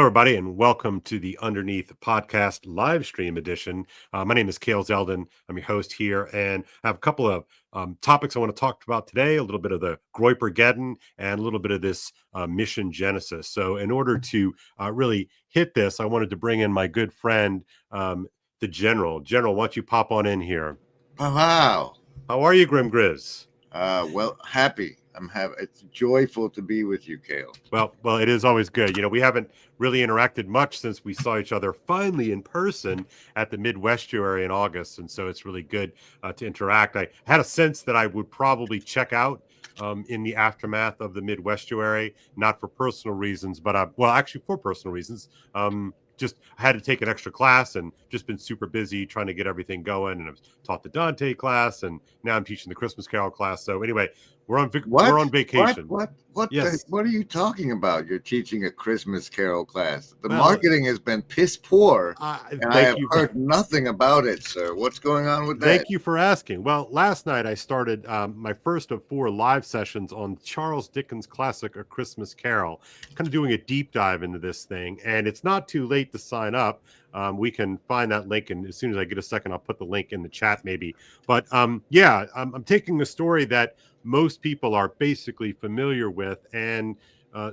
everybody, and welcome to the Underneath Podcast live stream edition. My name is Cale Zeldin. I'm your host here, and I have a couple of topics I want to talk about today, a little bit of the Groipergeddon and a little bit of this Mission Genesis. So in order to really hit this, I wanted to bring in my good friend, the General. General, why don't you pop on in here? Wow. How are you, Grim Grizz? Well, happy. It's joyful to be with you, Cale. Well, it is always good. We haven't really interacted much since we saw each other finally in person at the Midwestuary in August, and so it's really good to interact. I had a sense that I would probably check out in the aftermath of the Midwestuary, not for personal reasons, but actually for personal reasons. Just I had to take an extra class and just been super busy trying to get everything going. And I've taught the Dante class, and now I'm teaching the Christmas Carol class. So anyway, we're on vacation. What are you talking about? You're teaching a Christmas Carol class. The Well, marketing has been piss poor, and I have heard nothing about it, sir. What's going on with that? Thank you for asking. Well, last night I started my first of 4 live sessions on Charles Dickens' classic, A Christmas Carol, kind of doing a deep dive into this thing. And it's not too late to sign up. We can find that link, and as soon as I get a second, I'll put the link in the chat maybe. But I'm taking a story that most people are basically familiar with, and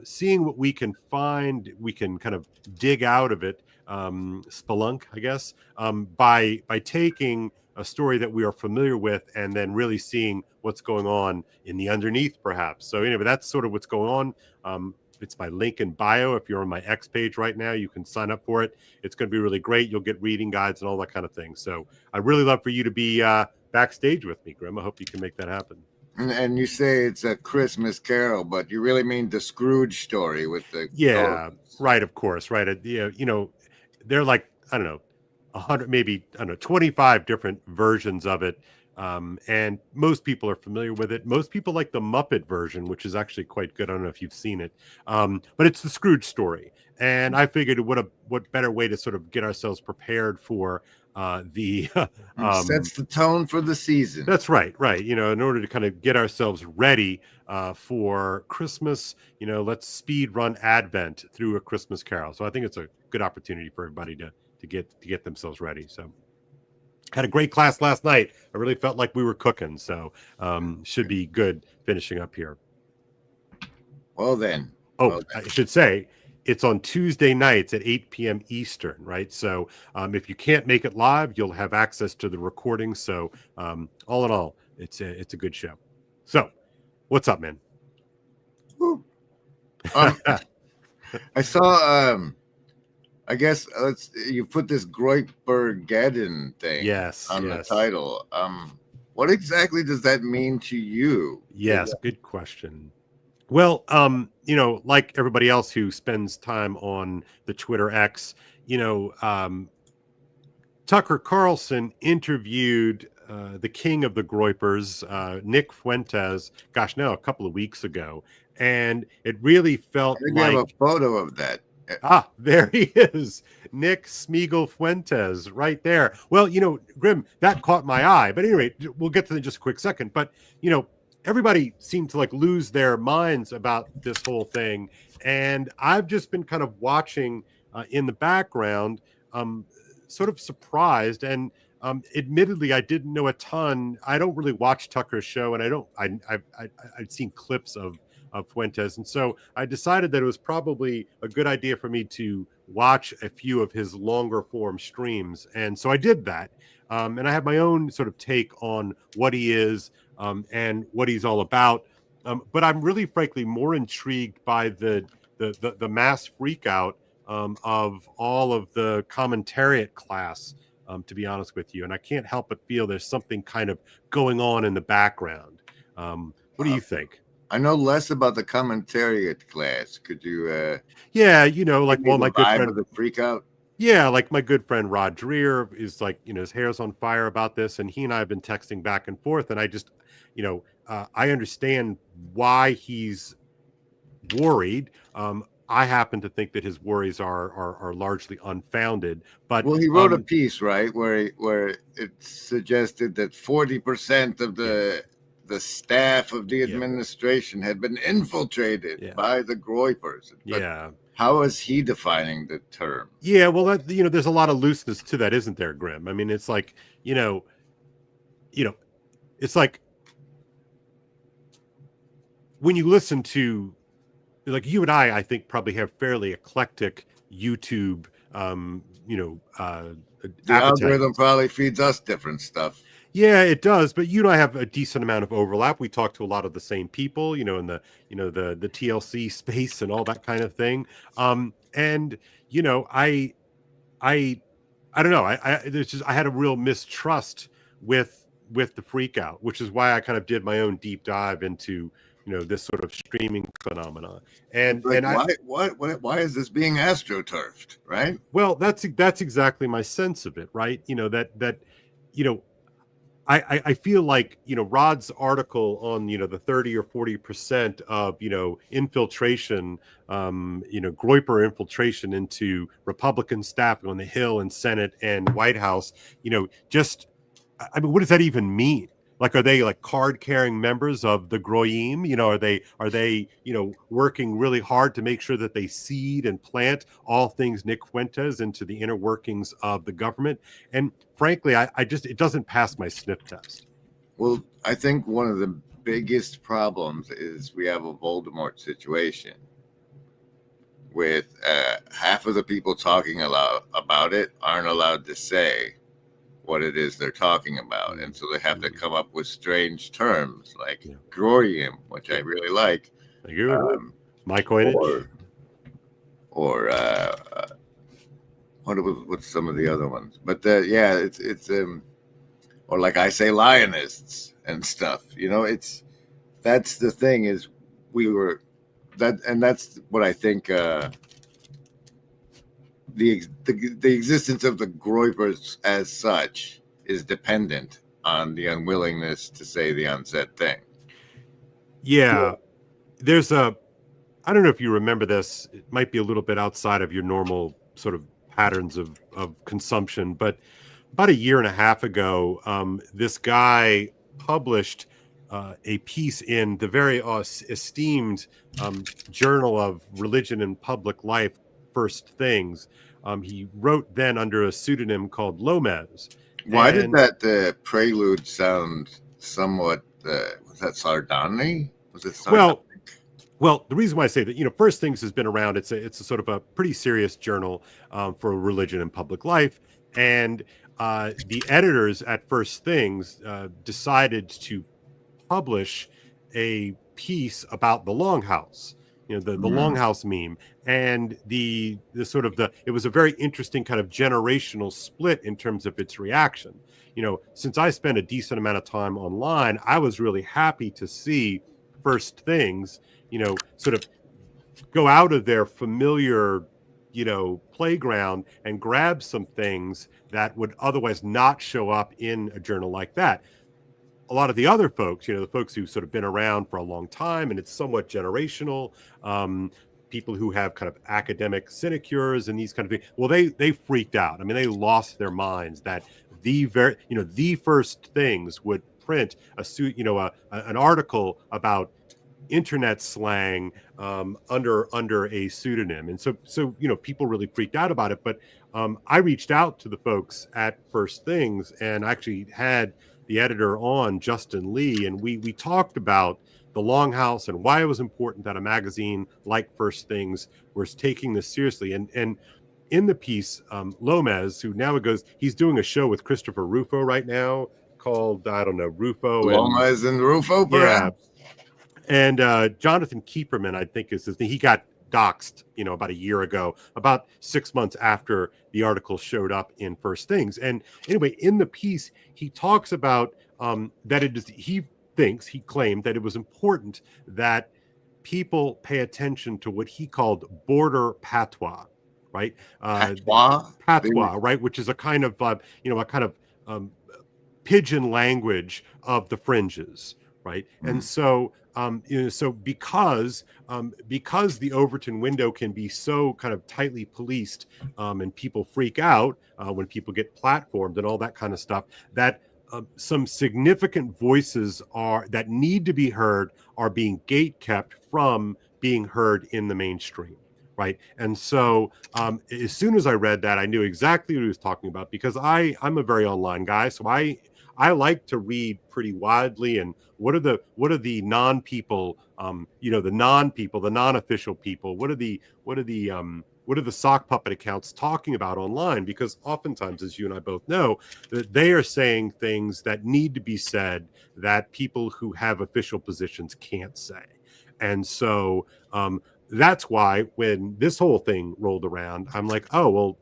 seeing what we can find, we can kind of dig out of it, spelunk, I guess, by taking a story that we are familiar with and then really seeing what's going on in the underneath, perhaps. So anyway, that's sort of what's going on. It's my link in bio. If you're on my X page right now, you can sign up for it. It's going to be really great. You'll get reading guides and all that kind of thing. So I'd really love for you to be backstage with me, Grim. I hope you can make that happen. And you say it's a Christmas Carol, but you really mean the Scrooge story with the right, of course, right. They're like, I don't know, 100, maybe, I don't know, 25 different versions of it. And most people are familiar with it. Most people like the Muppet version, which is actually quite good. I don't know if you've seen it, but it's the Scrooge story. And I figured what better way to sort of get ourselves prepared for the sets the tone for the season. That's right. In order to kind of get ourselves ready for Christmas, let's speed run Advent through A Christmas Carol. So I think it's a good opportunity for everybody to get themselves ready. So had a great class last night. I really felt like we were cooking. So should be good finishing up here. Well then. I should say, it's on Tuesday nights at 8 p.m. Eastern, right? So if you can't make it live, you'll have access to the recording. So all in all, it's a good show. So what's up, man? I saw, I guess you put this Groipergeddon thing on the title. What exactly does that mean to you? Yes, good question. Well, like everybody else who spends time on the Twitter X, Tucker Carlson interviewed the king of the Groipers, Nick Fuentes, a couple of weeks ago. And it really felt like... I have a photo of that. There he is. Nick Smeagol Fuentes right there. Well, Grim, that caught my eye. But anyway, we'll get to that in just a quick second. But, everybody seemed to lose their minds about this whole thing. And I've just been kind of watching in the background, sort of surprised. And admittedly, I didn't know a ton. I don't really watch Tucker's show, and I'd seen clips of Fuentes. And so I decided that it was probably a good idea for me to watch a few of his longer form streams. And so I did that. And I have my own sort of take on what he is, and what he's all about. But I'm really, frankly, more intrigued by the mass freak out of all of the commentariat class, to be honest with you. And I can't help but feel there's something kind of going on in the background. What do you think? I know less about the commentariat class. Could you? My good friend of the freak out. Yeah, like my good friend Rod Dreer is his hair's on fire about this, and he and I have been texting back and forth, and I just, I understand why he's worried. I happen to think that his worries are largely unfounded. But he wrote a piece, right, where it suggested that 40% of the the staff of the administration had been infiltrated by the Groypers. But how is he defining the term? Yeah, well, that, there's a lot of looseness to that, isn't there, Grim? I mean, it's like, it's like when you listen to, like, you and I think probably have fairly eclectic YouTube, the algorithm probably feeds us different stuff. Yeah, it does, but you and I have a decent amount of overlap. We talk to a lot of the same people, in the the TLC space and all that kind of thing. And I don't know. I had a real mistrust with the freak out, which is why I kind of did my own deep dive into this sort of streaming phenomenon. And like, why is this being astroturfed, right? Well, that's exactly my sense of it, right? I feel like Rod's article on the 30 or 40% of infiltration, Groyper infiltration into Republican staff on the Hill and Senate and White House. Just, I mean, what does that even mean? Like, are they like card-carrying members of the Groyim? Are they working really hard to make sure that they seed and plant all things Nick Fuentes into the inner workings of the government? And frankly, I just, it doesn't pass my sniff test. Well, I think one of the biggest problems is we have a Voldemort situation with half of the people talking about it aren't allowed to say what it is they're talking about, and so they have to come up with strange terms like Groyim, which I really like. My coinage, or what's some of the other ones? But it's or like I say, Lionists and stuff. That's the thing is that's what I think. The existence of the Groypers as such is dependent on the unwillingness to say the unsaid thing. Yeah. There's I don't know if you remember this, it might be a little bit outside of your normal sort of patterns of consumption, but about a year and a half ago, this guy published a piece in the very esteemed Journal of Religion and Public Life, First Things. He wrote then under a pseudonym called Lomez. Why did that prelude sound somewhat? Was that sardonic? Was it sardonic? Well, the reason why I say that, First Things has been around. It's a sort of a pretty serious journal for religion and public life, and the editors at First Things decided to publish a piece about the Longhouse. The Longhouse meme, and the sort of it was a very interesting kind of generational split in terms of its reaction. Since I spent a decent amount of time online, I was really happy to see First Things, sort of go out of their familiar, playground and grab some things that would otherwise not show up in a journal like that. A lot of the other folks, the folks who sort of been around for a long time, and it's somewhat generational, people who have kind of academic sinecures and these kind of things, well, they freaked out. I mean, they lost their minds that the First Things would print an article about internet slang under a pseudonym, and so people really freaked out about it. But I reached out to the folks at First Things and actually had the editor on, Justin Lee, and we talked about the Longhouse and why it was important that a magazine like First Things was taking this seriously. And in the piece, Lomez, who now he's doing a show with Christopher Rufo right now called, I don't know, Rufo Lomez and Rufo, perhaps. And Jonathan Kieperman, I think is his name. He got doxxed, about a year ago, about 6 months after the article showed up in First Things. And anyway, in the piece, he talks about that he claimed that it was important that people pay attention to what he called border patois, right? Patois, right? Which is a kind of, pidgin language of the fringes, right? Mm-hmm. And so, so because the Overton window can be so kind of tightly policed, and people freak out when people get platformed and all that kind of stuff, that some significant voices that need to be heard are being gate kept from being heard in the mainstream, right? And so as soon as I read that, I knew exactly what he was talking about, because I'm a very online guy, so I like to read pretty widely. And what are the non-people, the non-official people, what are the sock puppet accounts talking about online? Because oftentimes, as you and I both know, that they are saying things that need to be said that people who have official positions can't say. And so that's why when this whole thing rolled around, I'm like, oh, well,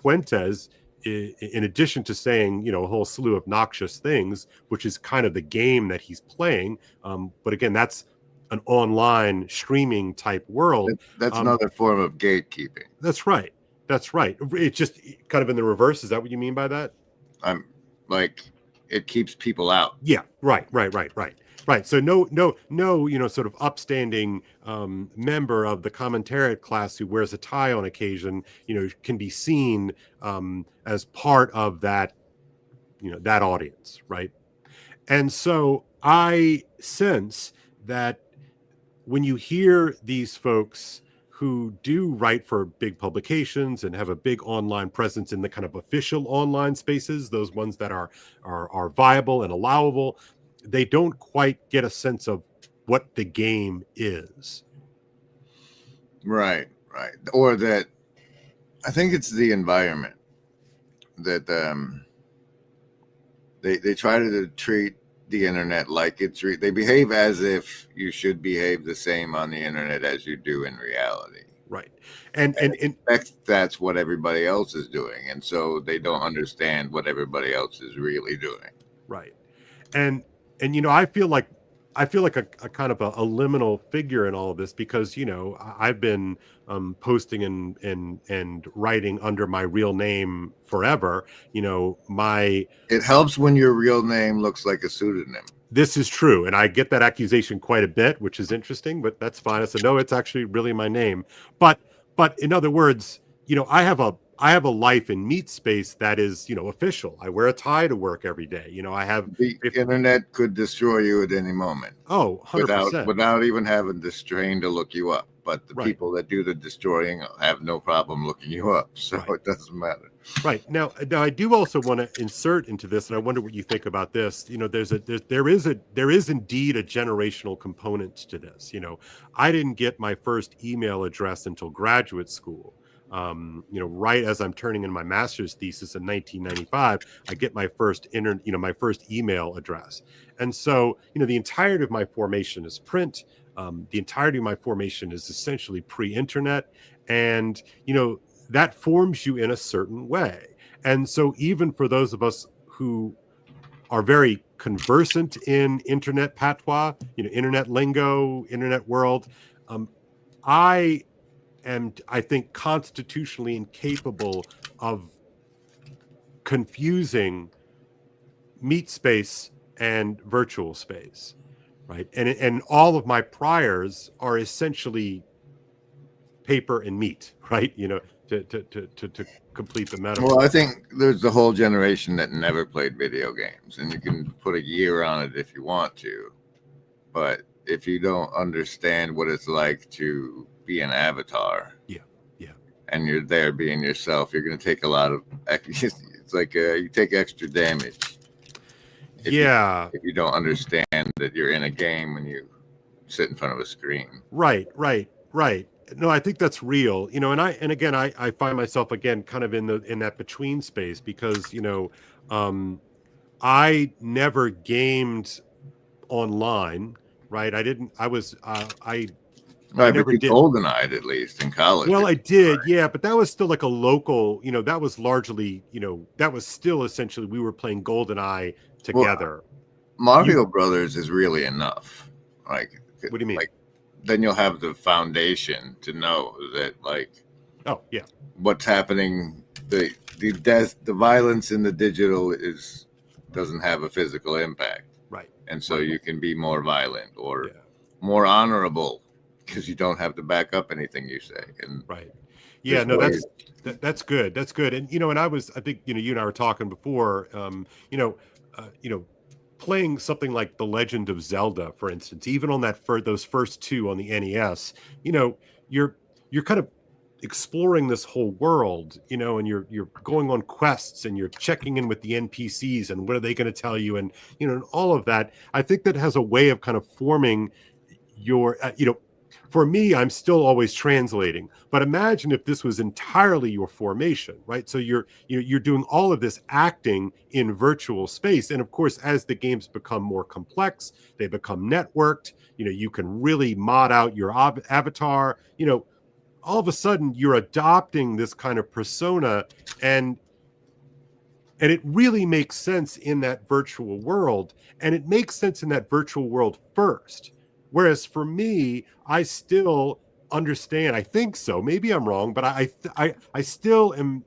Fuentes, in addition to saying, a whole slew of noxious things, which is kind of the game that he's playing. But again, that's an online streaming type world. That's another form of gatekeeping. That's right. That's right. It's just kind of in the reverse. Is that what you mean by that? I'm like, it keeps people out. Yeah. Right. So no, sort of upstanding member of the commentariat class who wears a tie on occasion, can be seen as part of that, that audience, right? And so I sense that when you hear these folks who do write for big publications and have a big online presence in the kind of official online spaces, those ones that are viable and allowable, they don't quite get a sense of what the game is. Right. Or that, I think it's the environment that they try to treat the internet like it's they behave as if you should behave the same on the internet as you do in reality. Right. And that's what everybody else is doing, and so they don't understand what everybody else is really doing. Right. And I feel like a kind of a liminal figure in all of this, because I've been posting and writing under my real name forever. It helps when your real name looks like a pseudonym. This is true, and I get that accusation quite a bit, which is interesting, but that's fine. I said, no, it's actually really my name. But in other words, I have a life in meat space that is, official. I wear a tie to work every day. I have the internet could destroy you at any moment. Oh, 100%. Without even having to strain to look you up. But the people that do the destroying have no problem looking you up, so it doesn't matter. Right. Now I do also want to insert into this, and I wonder what you think about this. There is indeed a generational component to this. I didn't get my first email address until graduate school. Right as I'm turning in my master's thesis in 1995, I get my first my first email address. And so, the entirety of my formation is print. The entirety of my formation is essentially pre-internet. And, that forms you in a certain way. And so even for those of us who are very conversant in internet patois, internet lingo, internet world, I am, I think, constitutionally incapable of confusing meat space and virtual space, right? And all of my priors are essentially paper and meat, right? To complete the metaphor. Well, I think there's the whole generation that never played video games, and you can put a year on it if you want to, but if you don't understand what it's like to be an avatar, and you're there being yourself, you're going to take a lot of. It's like you take extra damage. If you don't understand that you're in a game when you sit in front of a screen. Right. No, I think that's real, and again, I find myself again kind of in that between space, because I never gamed online, right? I never did. GoldenEye, at least in college. Well, I did, but that was still like a local, that was largely, that was still essentially we were playing GoldenEye together. Well, Mario Brothers is really enough. Like, what do you mean? Like, then you'll have the foundation to know that, like, what's happening, the death, the violence in the digital doesn't have a physical impact, right? And so you can be more violent or more honorable because you don't have to back up anything you say. And that's good. And and I think you and I were talking before. playing something like The Legend of Zelda, for instance, even on those first two on the NES, you're kind of exploring this whole world, and you're going on quests and you're checking in with the NPCs and what are they going to tell you, and and all of that. I think that has a way of kind of forming your for me, I'm still always translating, but imagine if this was entirely your formation, right? So you're doing all of this acting in virtual space, and of course, as the games become more complex, they become networked. You can really mod out your avatar. All of a sudden, you're adopting this kind of persona, and it really makes sense in that virtual world, and it makes sense in that virtual world first. Whereas for me, I still understand. I think so. Maybe I'm wrong, but I still am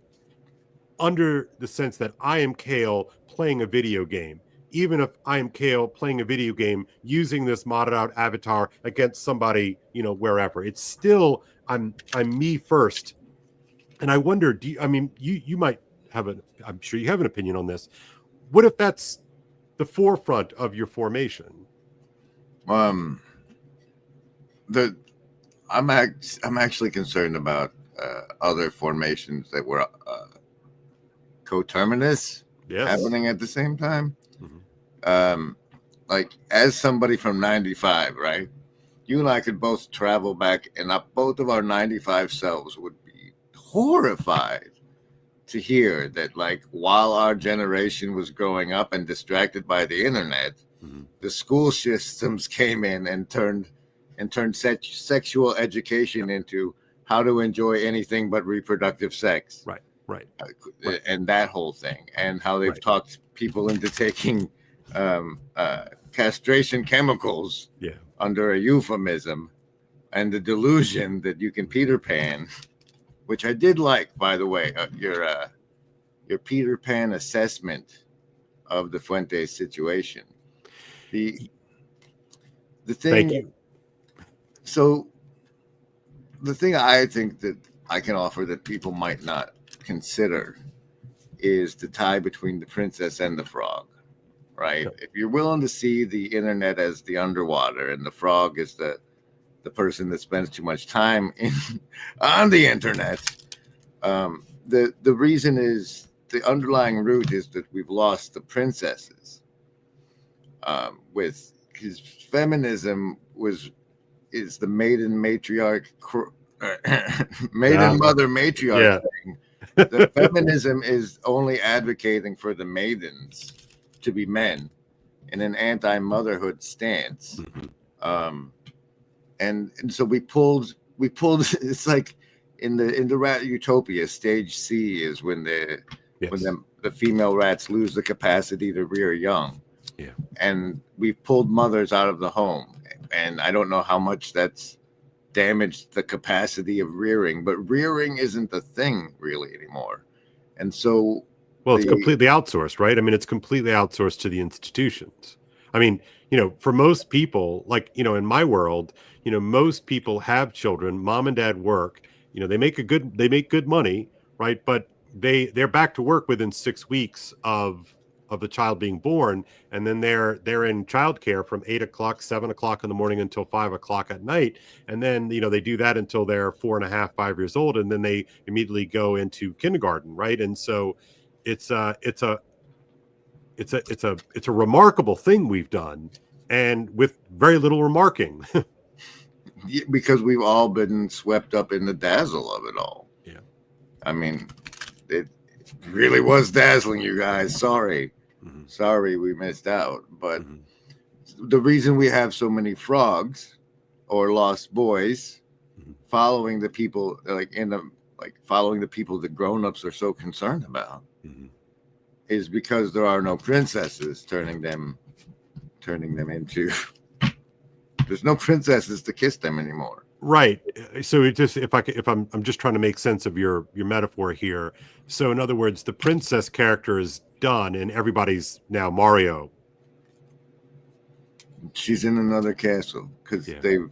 under the sense that I am Kale playing a video game, even if I am Kale playing a video game using this modded out avatar against somebody, wherever. It's still I'm me first. And I wonder, you might have I'm sure you have an opinion on this. What if that's the forefront of your formation? I'm actually concerned about other formations that were coterminous, happening at the same time. Mm-hmm. Like as somebody from 95, right? You and I could both travel back, and both of our 95 selves would be horrified to hear that, like, while our generation was growing up and distracted by the internet, mm-hmm. the school systems came in and turned sexual education into how to enjoy anything but reproductive sex. Right. And that whole thing, and how they've talked people into taking castration chemicals under a euphemism, and the delusion that you can Peter Pan, which I did like, by the way, your Peter Pan assessment of the Fuentes situation. The thing. Thank you. So the thing I think that I can offer that people might not consider is the tie between the princess and the frog, right? If you're willing to see the internet as the underwater and the frog is the person that spends too much time on the internet, the reason is the underlying root is that we've lost the princesses. With his feminism is the maiden matriarch, maiden mother matriarch thing. The feminism is only advocating for the maidens to be men in an anti-motherhood stance. Mm-hmm. And so we pulled it's like in the rat utopia, stage C is when the female rats lose the capacity to rear young. Yeah. And we've pulled mothers out of the home. And I don't know how much that's damaged the capacity of rearing, but rearing isn't the thing really anymore. And so it's completely outsourced, right? I mean, it's completely outsourced to the institutions. I mean, for most people, like, in my world, most people have children, mom and dad work, they make good money, right? But they're back to work within 6 weeks of the child being born, and then they're in childcare from 8 o'clock, 7 o'clock in the morning until 5 o'clock at night, and then they do that until they're 4.5, 5 years old, and then they immediately go into kindergarten, right? And so it's a remarkable thing we've done, and with very little remarking. Because we've all been swept up in the dazzle of it all. Yeah, I mean, it really was dazzling, you guys. Sorry. Mm-hmm. Sorry we missed out. But mm-hmm. the reason we have so many frogs or lost boys mm-hmm. following the people following the people the grown-ups are so concerned about mm-hmm. is because there are no princesses turning them into there's no princesses to kiss them anymore. Right. So it just I'm just trying to make sense of your metaphor here. So in other words, the princess character is done and everybody's now Mario. She's in another castle because they've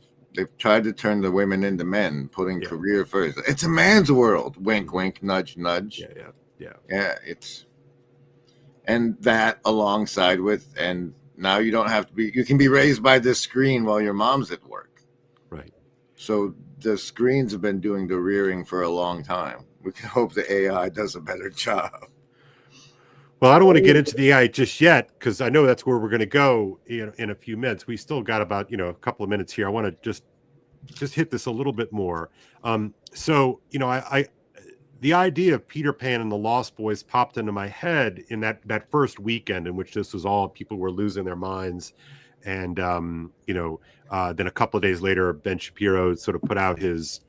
tried to turn the women into men, putting career first. It's a man's world. Wink, wink, nudge, nudge. Yeah. and that alongside with, and now you don't have to be, you can be raised by this screen while your mom's at work. Right. So the screens have been doing the rearing for a long time. We can hope the AI does a better job. Well, I don't want to get into the AI just yet, because I know that's where we're going to go in a few minutes. We still got about, a couple of minutes here. I want to just hit this a little bit more. So, the idea of Peter Pan and the Lost Boys popped into my head in that first weekend in which this was all, people were losing their minds. And, then a couple of days later, Ben Shapiro sort of put out his,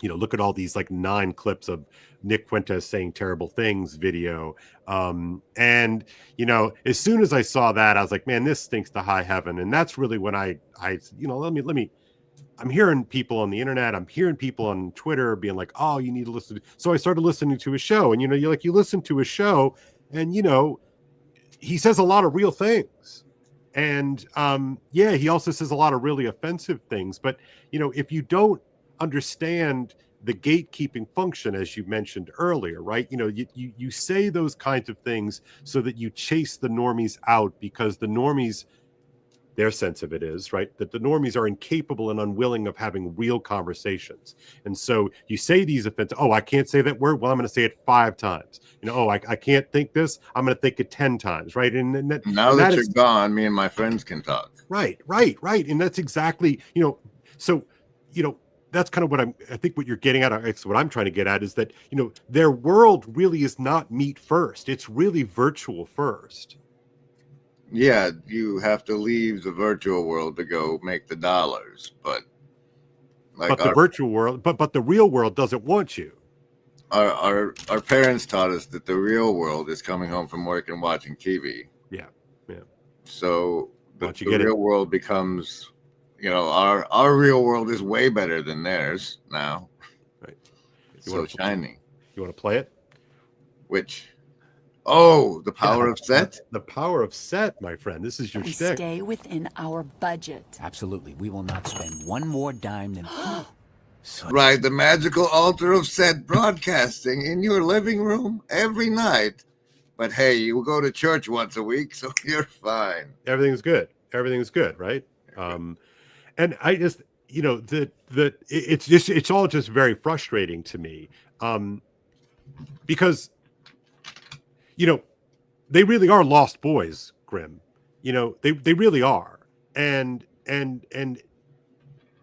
look at all these like 9 clips of Nick Fuentes saying terrible things video. And, as soon as I saw that, I was like, man, this stinks to high heaven. And that's really when I'm hearing people on the internet, I'm hearing people on Twitter being like, oh, you need to listen. So I started listening to his show, and, you listen to his show and, he says a lot of real things. And, he also says a lot of really offensive things. But, if you don't understand the gatekeeping function, as you mentioned earlier, right? You say those kinds of things so that you chase the normies out, because the normies, their sense of it is, right, that the normies are incapable and unwilling of having real conversations. And so you say these offensive, oh, I can't say that word. Well, I'm going to say it 5 times. I can't think this. I'm going to think it 10 times. Right. And now that you're gone, me and my friends can talk. Right. And that's exactly, so, that's kind of what I think what you're getting at. It's what I'm trying to get at is that, their world really is not meat first. It's really virtual first. Yeah, you have to leave the virtual world to go make the dollars, but the virtual world, but the real world doesn't want you. Our parents taught us that the real world is coming home from work and watching TV. Yeah. So the real world becomes, our real world is way better than theirs now. Right. So shiny. You want to play it? Which? Oh, the power of set? The power of set, my friend. This is your shtick. Stay within our budget. Absolutely. We will not spend one more dime than... Right, the magical altar of set broadcasting in your living room every night. But hey, you go to church once a week, so you're fine. Everything's good, right? And I just, it's all just very frustrating to me, because, they really are lost boys, Grim. They really are, and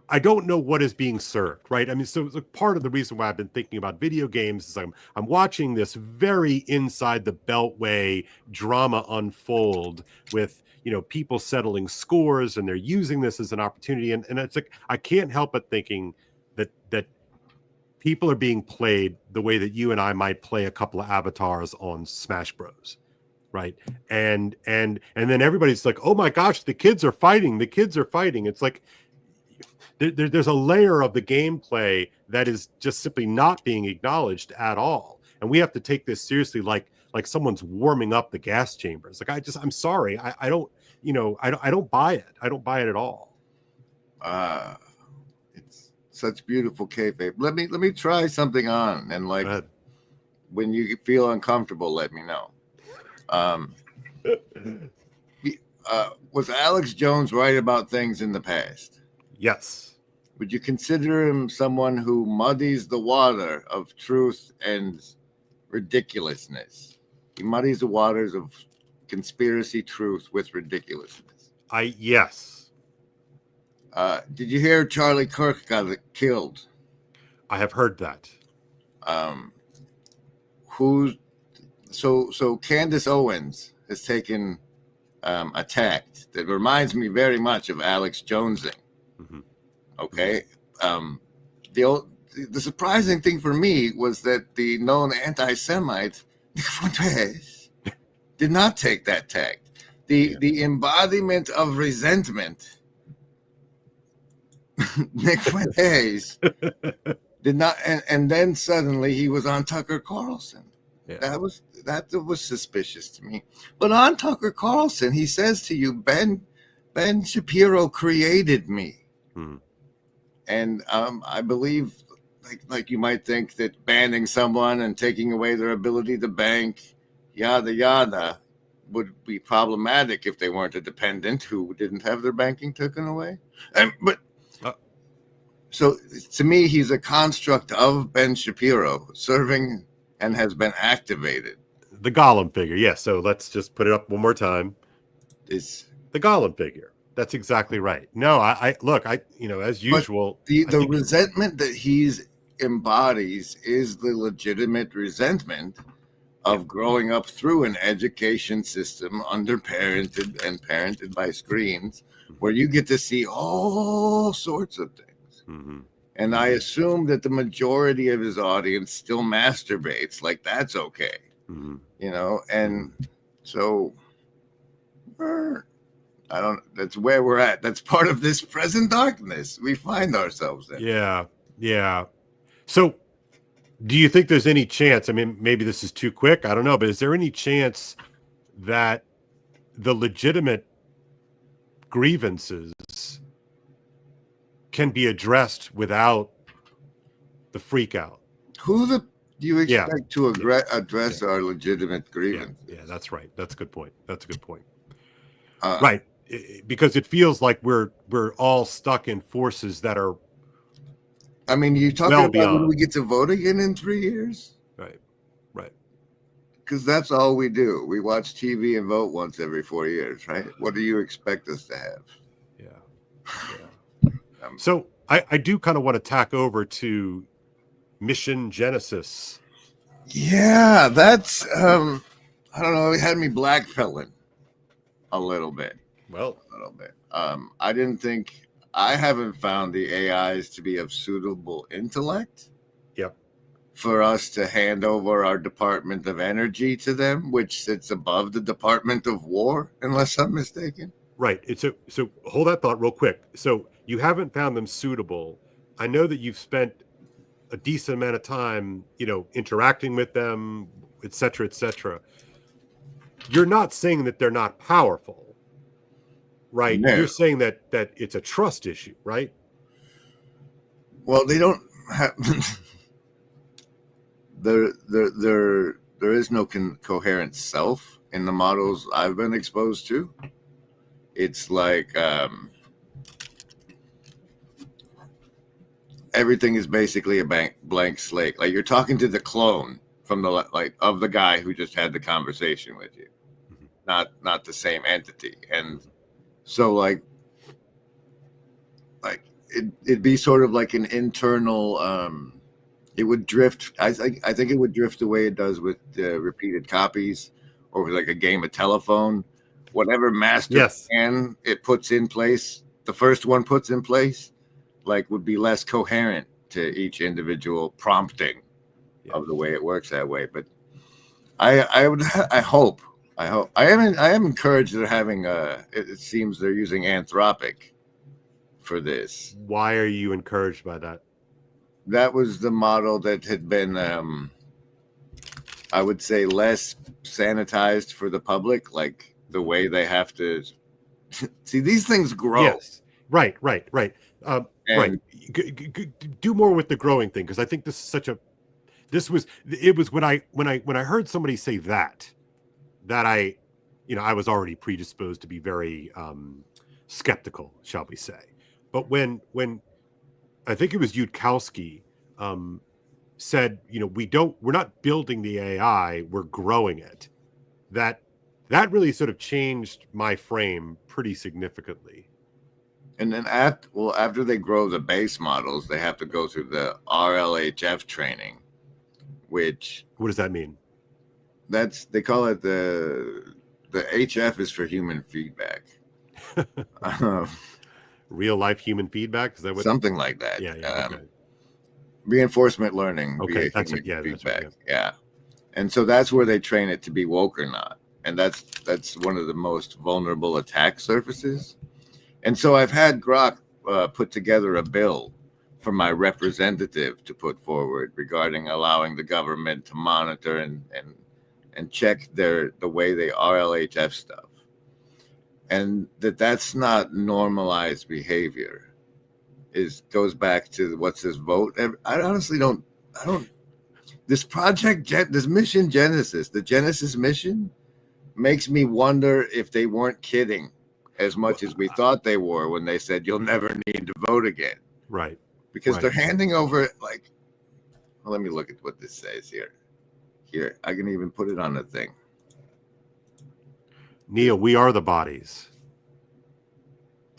I don't know what is being served, right? I mean, so part of the reason why I've been thinking about video games is I'm watching this very inside the beltway drama unfold with, people settling scores, and they're using this as an opportunity. And it's like, I can't help but thinking that people are being played the way that you and I might play a couple of avatars on Smash Bros. Right. And then everybody's like, oh my gosh, the kids are fighting. It's like, there's a layer of the gameplay that is just simply not being acknowledged at all. And we have to take this seriously, like someone's warming up the gas chambers. Like, I'm sorry. I don't buy it. I don't buy it at all. It's such beautiful kayfabe. Let me try something on, and when you feel uncomfortable, let me know. Was Alex Jones right about things in the past? Yes. Would you consider him someone who muddies the water of truth and ridiculousness? He muddies the waters of conspiracy truth with ridiculousness. Yes. Did you hear Charlie Kirk got killed? I have heard that. So Candace Owens has taken a tact that reminds me very much of Alex Jonesing. Mm-hmm. Okay. The surprising thing for me was that the known anti-Semite Nick Fuentes did not take that tact. The embodiment of resentment, Nick Fuentes did not, and then suddenly he was on Tucker Carlson. Yeah. That was suspicious to me. But on Tucker Carlson, he says to you, Ben Shapiro created me. Hmm. And I believe, like you might think that banning someone and taking away their ability to bank, yada yada, would be problematic if they weren't a dependent who didn't have their banking taken away. So to me, he's a construct of Ben Shapiro serving and has been activated. The Gollum figure, yes. So let's just put it up one more time. It's the Gollum figure. That's exactly right. No, I look, as usual, the resentment that he's embodies is the legitimate resentment of growing up through an education system underparented and parented by screens, where you get to see all sorts of things. Mm-hmm. And I assume that the majority of his audience still masturbates, like that's okay. Mm-hmm. And so I don't, that's where we're at. That's part of this present darkness we find ourselves in. Yeah. So do you think there's any chance, I mean, maybe this is too quick, I don't know, but is there any chance that the legitimate grievances can be addressed without the freak out? Who do you expect to address our legitimate grievances? Yeah, that's right. That's a good point. Right. Because it feels like we're all stuck in forces that are, I mean, you talking about beyond. When we get to vote again in 3 years? Right. Because that's all we do. We watch TV and vote once every 4 years, right? What do you expect us to have? Yeah. So I do kind of want to tack over to Mission Genesis. Yeah, that's, I don't know, it had me blackpilling a little bit. I haven't found the AIs to be of suitable intellect. Yep. For us to hand over our Department of Energy to them, which sits above the Department of War, unless I'm mistaken. Right. So hold that thought real quick. So you haven't found them suitable. I know that you've spent a decent amount of time, interacting with them, et cetera, et cetera. You're not saying that they're not powerful. Right. No. You're saying that it's a trust issue, right? Well, they don't have there is no coherent self in the models I've been exposed to. It's like everything is basically a blank slate. Like you're talking to the clone from of the guy who just had the conversation with you, not the same entity. And so like it'd be sort of like an internal, it would drift. I think it would drift the way it does with repeated copies or with like a game of telephone. Whatever master plan it puts in place, the first one puts in place, like would be less coherent to each individual prompting of the way it works that way. But I hope I am encouraged they're having it seems they're using Anthropic for this. Why are you encouraged by that? That was the model that had been I would say less sanitized for the public, like the way they have to see these things grow. Yes. Right. Right. Do more with the growing thing, because I think it was when I heard somebody say that I was already predisposed to be very skeptical, shall we say. But when I think it was Yudkowsky said, we're not building the AI, we're growing it. That really sort of changed my frame pretty significantly. And then after they grow the base models, they have to go through the RLHF training, which... What does that mean? They call it the HF is for human feedback. Real life human feedback? Is that what? Something like that. Yeah. Okay. Reinforcement learning. Okay, that's it. Yeah, feedback. That's right, yeah. And so that's where they train it to be woke or not. And that's one of the most vulnerable attack surfaces. And so I've had Grok put together a bill for my representative to put forward regarding allowing the government to monitor and check the way they RLHF stuff. And that's not normalized behavior. Goes back to what's this vote. I honestly don't, this project, this mission Genesis, the Genesis mission makes me wonder if they weren't kidding as much as we thought they were when they said you'll never need to vote again. Right. Because they're handing over, like, well, let me look at what this says here. Here, I can even put it on the thing. Neil, we are the bodies.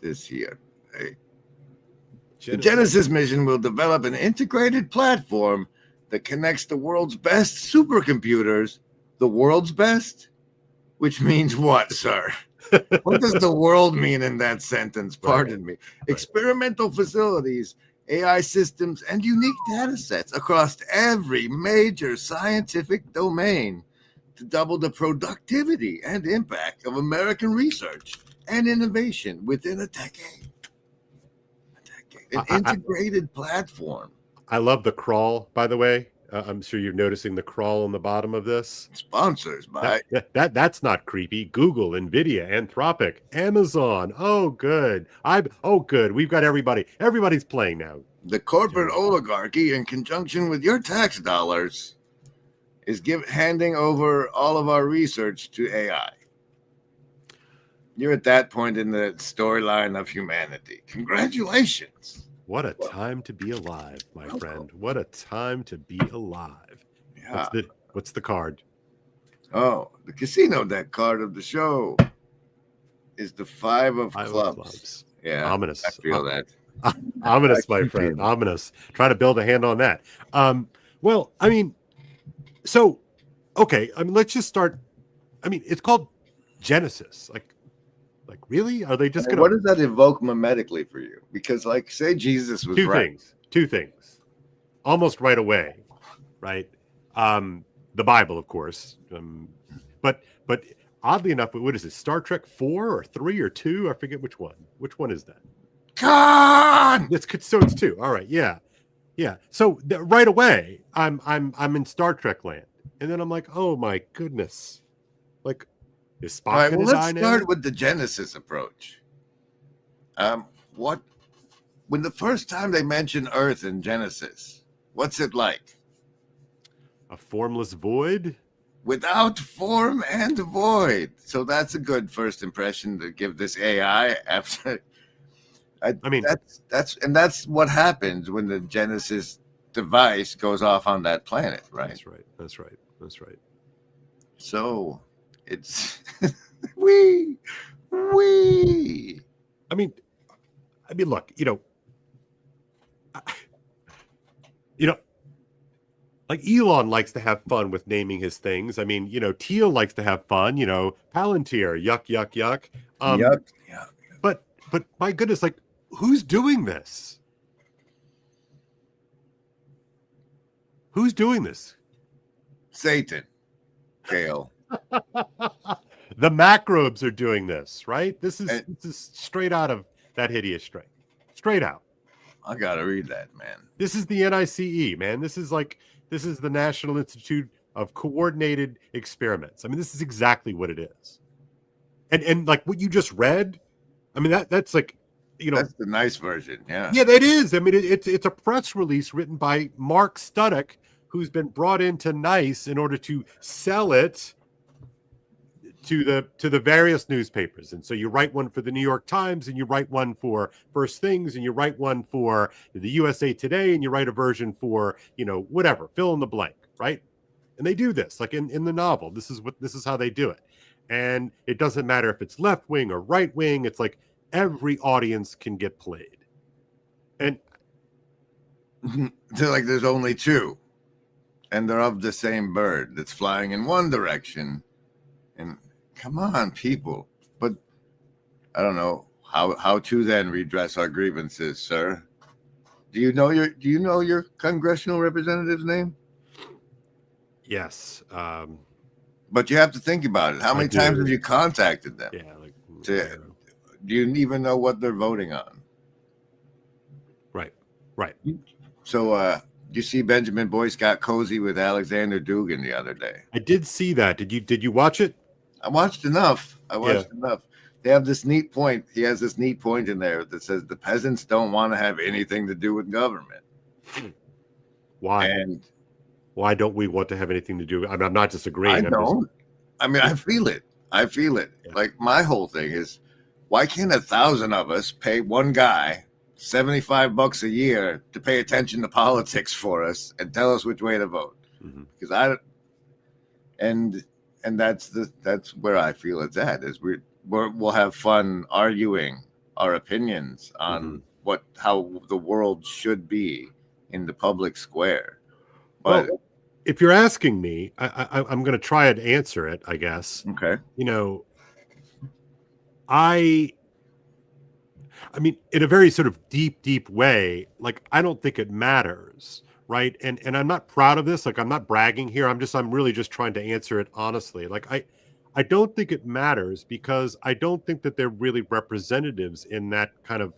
This here. Hey. The Genesis mission will develop an integrated platform that connects the world's best supercomputers. The world's best? Which means what, sir? What does the world mean in that sentence? Pardon me. Experimental facilities, AI systems, and unique data sets across every major scientific domain to double the productivity and impact of American research and innovation within a decade. An integrated platform. I love the crawl, by the way. I'm sure you're noticing the crawl on the bottom of this. Sponsors by that's not creepy. Google, Nvidia, Anthropic, Amazon. Oh, good. Good. We've got everybody. Everybody's playing now. The corporate oligarchy, in conjunction with your tax dollars, is handing over all of our research to AI. You're at that point in the storyline of humanity. Congratulations. What a time to be alive, my friend. What a time to be alive. Yeah. What's the card? Oh, the casino deck card of the show is the 5 of clubs. Yeah. Ominous. I feel that. Ominous, my friend. Ominous. Try to build a hand on that. Well, I mean, so, okay. I mean, let's just start. I mean, it's called Genesis. Like, really? Are they just going to... What does that evoke mimetically for you? Because, like, say Jesus was Two things. Almost right away, right? The Bible, of course. But oddly enough, what is it? Star Trek 4 or 3 or 2? I forget which one. Which one is that? God! So it's 2. All right, yeah. So right away, I'm in Star Trek land. And then I'm like, oh, my goodness. Like... Is Spock all right, well, let's start now? with the Genesis approach. When the first time they mention Earth in Genesis, what's it like? A formless void? Without form and void. So that's a good first impression to give this AI after. I mean, that's what happens when the Genesis device goes off on that planet, right? That's right. So it's we. I mean, look, like Elon likes to have fun with naming his things. I mean, Teal likes to have fun. Palantir, yuck. Yuck. But my goodness, like, who's doing this? Who's doing this? Satan, Kale. The macrobes are doing this, right? This is straight out of that hideous strain. Straight out. I gotta read that, man. This is the NICE, man. This is the National Institute of Coordinated Experiments. I mean, this is exactly what it is. And like what you just read, I mean, that's like, that's the nice version. Yeah. Yeah, that is. I mean, it's a press release written by Mark Studdock, who's been brought into NICE in order to sell it to the various newspapers. And so you write one for the New York Times, and you write one for First Things, and you write one for the USA Today, and you write a version for, whatever, fill in the blank, right? And they do this, like in the novel. This is how they do it. And it doesn't matter if it's left wing or right wing. It's like every audience can get played. And they're like, there's only two, and they're of the same bird that's flying in one direction. And come on, people. But I don't know how to then redress our grievances, sir. Do you know your congressional representative's name? Yes. But you have to think about it. How many times have you contacted them? Yeah. Do you even know what they're voting on? Right. So you see Benjamin Boyce got cozy with Alexander Dugin the other day. I did see that. Did you watch it? I watched enough. Enough. They have this neat point. He has this neat point in there that says the peasants don't want to have anything to do with government. Why? And why don't we want to have anything to do? I'm not disagreeing. I don't. I mean, I feel it. I feel it. Yeah. Like my whole thing is, why can't 1,000 of us pay one guy $75 a year to pay attention to politics for us and tell us which way to vote? Mm-hmm. Because and that's where I feel it's at. Is we'll have fun arguing our opinions on how the world should be in the public square. But well, if you're asking me, I'm going to try and answer it, I guess. Okay. You know, I mean, in a very sort of deep way, like, I don't think it matters, right? And I'm not proud of this. Like, I'm not bragging here. I'm really just trying to answer it honestly. Like, I don't think it matters because I don't think that they're really representatives in that kind of,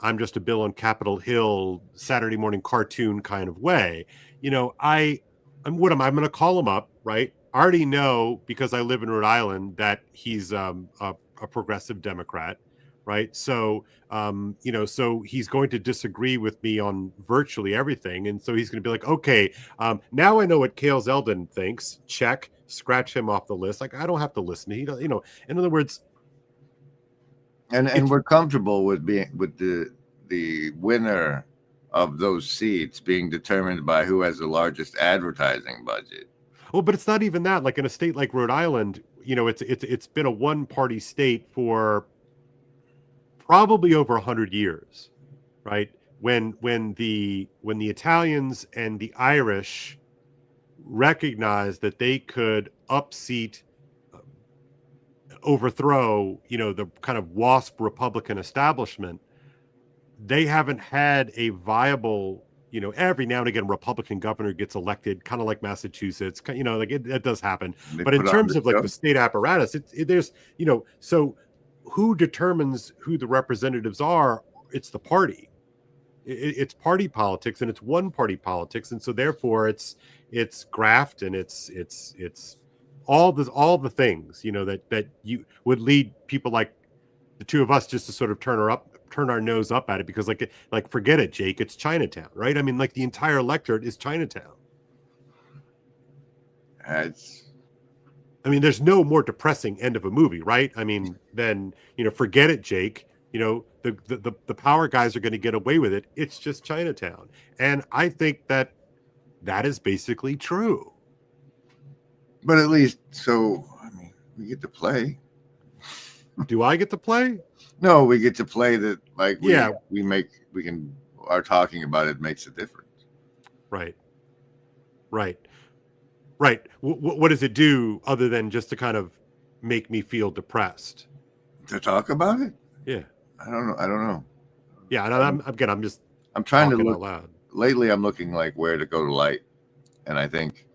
I'm just a bill on Capitol Hill Saturday morning cartoon kind of way. I'm going to call him up, right? I already know, because I live in Rhode Island, that he's a progressive Democrat, right? So, so he's going to disagree with me on virtually everything. And so he's going to be like, okay, now I know what Cale Zeldin thinks. Check, scratch him off the list. Like, I don't have to listen. He does, in other words. And we're comfortable with the winner of those seats being determined by who has the largest advertising budget. Well, but it's not even that. Like, in a state like Rhode Island, it's been a one-party state for probably over 100 years, right? When the Italians and the Irish recognized that they could overthrow, the kind of WASP Republican establishment, they haven't had a viable, every now and again, Republican governor gets elected, kind of like Massachusetts, like it does happen. But in terms of like the state apparatus, there's, so who determines who the representatives are? It's the party. It's party politics, and it's one party politics. And so therefore it's graft, and it's all the things, that you would lead people like the two of us just to sort of turn our nose up at it, because like forget it, Jake, it's Chinatown, right? I mean, like, the entire electorate is Chinatown. I mean, there's no more depressing end of a movie, right? I mean, then, forget it, Jake. The power guys are going to get away with it. It's just Chinatown. And I think that is basically true. But at least, I mean, we get to play. Do I get to play? No, we get to play that. Like, our talking about it makes a difference. Right. What does it do other than just to kind of make me feel depressed? To talk about it? Yeah. I don't know. Yeah, and I'm trying to look out loud. Lately, I'm looking like where to go to light, and I think,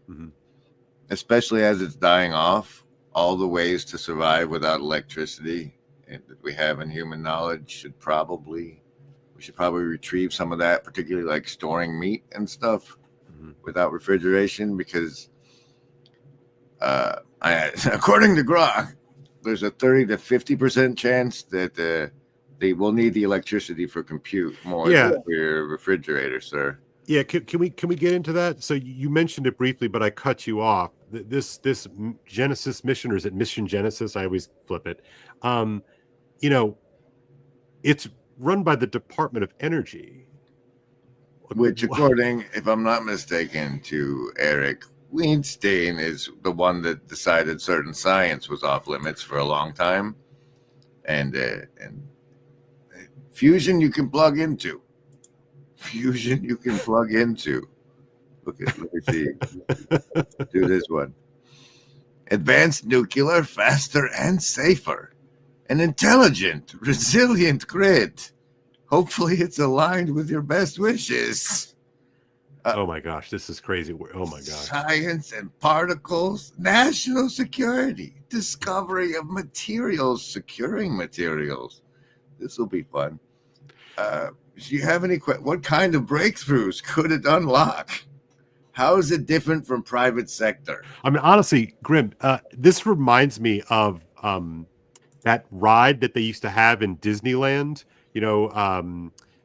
especially as it's dying off, all the ways to survive without electricity that we have in human knowledge we should probably retrieve some of that, particularly like storing meat and stuff without refrigeration, because according to Grok, there's a 30 to 50% chance that they will need the electricity for compute more than your refrigerator, sir. Yeah, can we get into that? So you mentioned it briefly, but I cut you off. This Genesis mission, or is it Mission Genesis? I always flip it. It's run by the Department of Energy, which, according, if I'm not mistaken, to Eric Weinstein, is the one that decided certain science was off limits for a long time, and fusion you can plug into. Let me see. Do this one. Advanced nuclear, faster and safer. An intelligent, resilient grid. Hopefully it's aligned with your best wishes. Oh my gosh, this is crazy. Oh my gosh. Science and particles, national security, discovery of materials, securing materials. This will be fun. Do you have any what kind of breakthroughs could it unlock? How is it different from private sector? I mean, honestly, Grim, this reminds me of that ride that they used to have in Disneyland,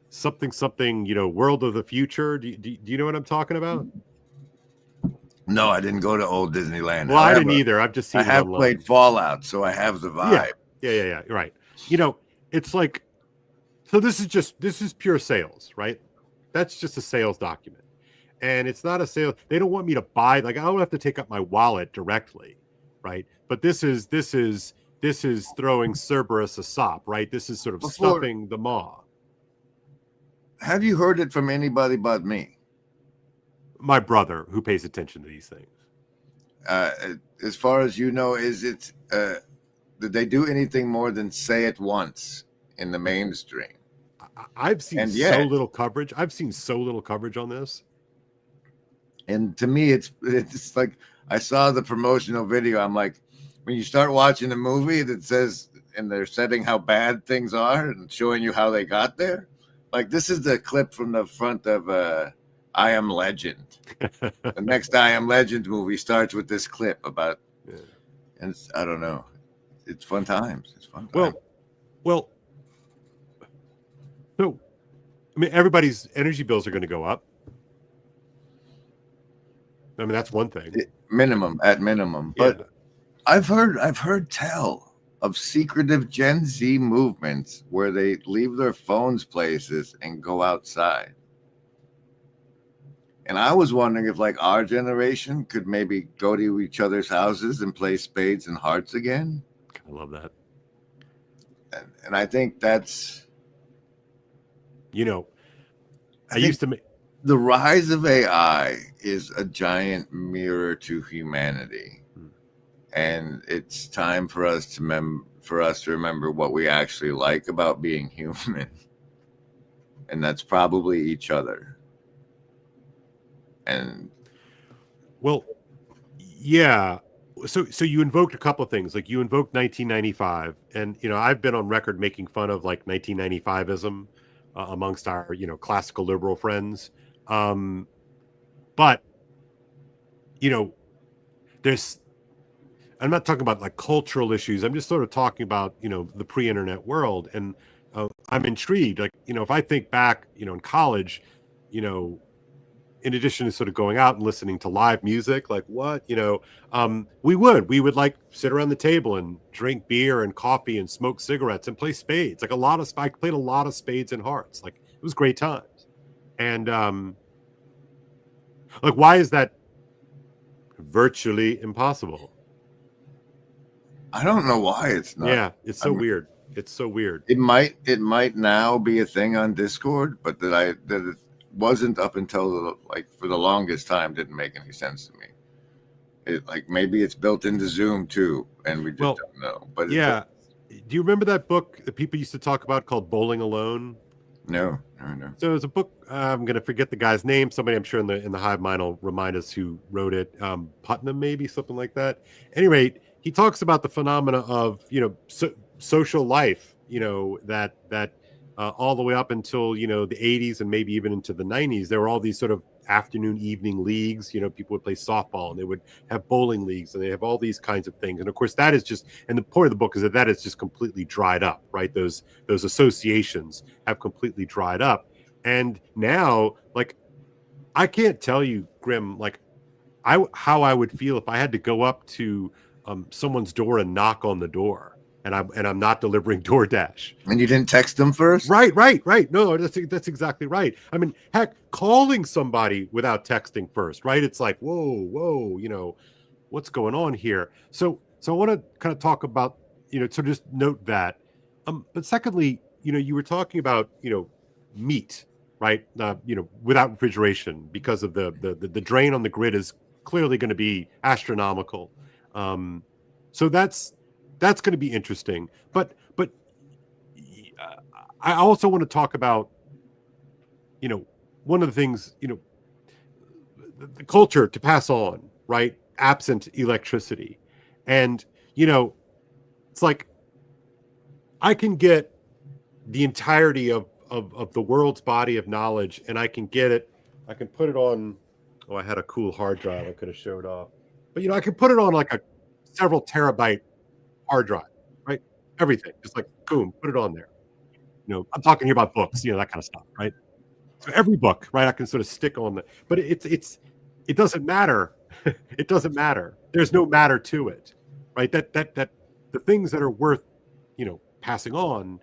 something, World of the Future. Do you know what I'm talking about? No, I didn't go to old Disneyland. Well, I didn't either. I've just seen. I have played Fallout, so I have the vibe. Yeah. Right. You know, it's like, so this is pure sales, right? That's just a sales document, and it's not a sale. They don't want me to buy. Like, I don't have to take up my wallet directly, right? But this is throwing Cerberus a sop, right? This is sort of stuffing the maw. Have you heard it from anybody but me? My brother, who pays attention to these things. As far as you know, did they do anything more than say it once in the mainstream? I've seen so little coverage. I've seen so little coverage on this. And to me, it's like, I saw the promotional video. I'm like, when you start watching a movie that says, and they're setting how bad things are and showing you how they got there. Like, this is the clip from the front of I Am Legend. The next I Am Legend movie starts with this clip about, and I don't know. It's fun times. It's fun times. Well, so, I mean, everybody's energy bills are going to go up. I mean, that's one thing. At minimum. But I've heard tell of secretive Gen Z movements where they leave their phones places and go outside. And I was wondering if, like, our generation could maybe go to each other's houses and play spades and hearts again. I love that. And I think that's, I used to make the rise of AI is a giant mirror to humanity. And it's time for us to remember what we actually like about being human. And that's probably each other. And well, yeah. So you invoked a couple of things. Like, you invoked 1995, and I've been on record making fun of, like, 1995ism amongst our classical liberal friends. But there's, I'm not talking about, like, cultural issues. I'm just sort of talking about the pre-internet world, and I'm intrigued. Like, if I think back, in college, in addition to sort of going out and listening to live music, like, what, we would like sit around the table and drink beer and coffee and smoke cigarettes and play spades. Like, I played a lot of spades and hearts. Like, it was great times. And like, why is that virtually impossible? I don't know why it's not. Yeah, it's so weird. It's so weird. It might now be a thing on Discord, but that it wasn't up until, like, for the longest time, didn't make any sense to me. It, like, maybe it's built into Zoom too, and we just don't know. But yeah, do you remember that book that people used to talk about called Bowling Alone? No. So it's a book. I'm going to forget the guy's name. Somebody, I'm sure, in the hive mind will remind us who wrote it. Putnam, maybe, something like that. At any rate, he talks about the phenomena of social life. That all the way up until the 80s and maybe even into the 90s, there were all these sort of afternoon, evening leagues. People would play softball, and they would have bowling leagues, and they have all these kinds of things. And of course, that is just, and the point of the book is that is just completely dried up, right? Those associations have completely dried up. And now, like, I can't tell you, Grim, like, how I would feel if I had to go up to someone's door and knock on the door, and I'm not delivering DoorDash. And you didn't text them first? Right. No, that's exactly right. I mean, heck, calling somebody without texting first, right? It's like, whoa, what's going on here? So I want to kind of talk about, so just note that. But secondly, you were talking about, meat, right? Without refrigeration, because of the drain on the grid is clearly going to be astronomical. So that's going to be interesting. But I also want to talk about, one of the things, the culture to pass on, right? Absent electricity. And, it's like, I can get the entirety of the world's body of knowledge, and I can put it on, I had a cool hard drive I could have showed off. But, I can put it on like a several terabyte hard drive, right? Everything, just like, boom, put it on there. I'm talking here about books, that kind of stuff, right? So every book, right, I can sort of stick on but it doesn't matter It doesn't matter. There's no matter to it, right? That the things that are worth, passing on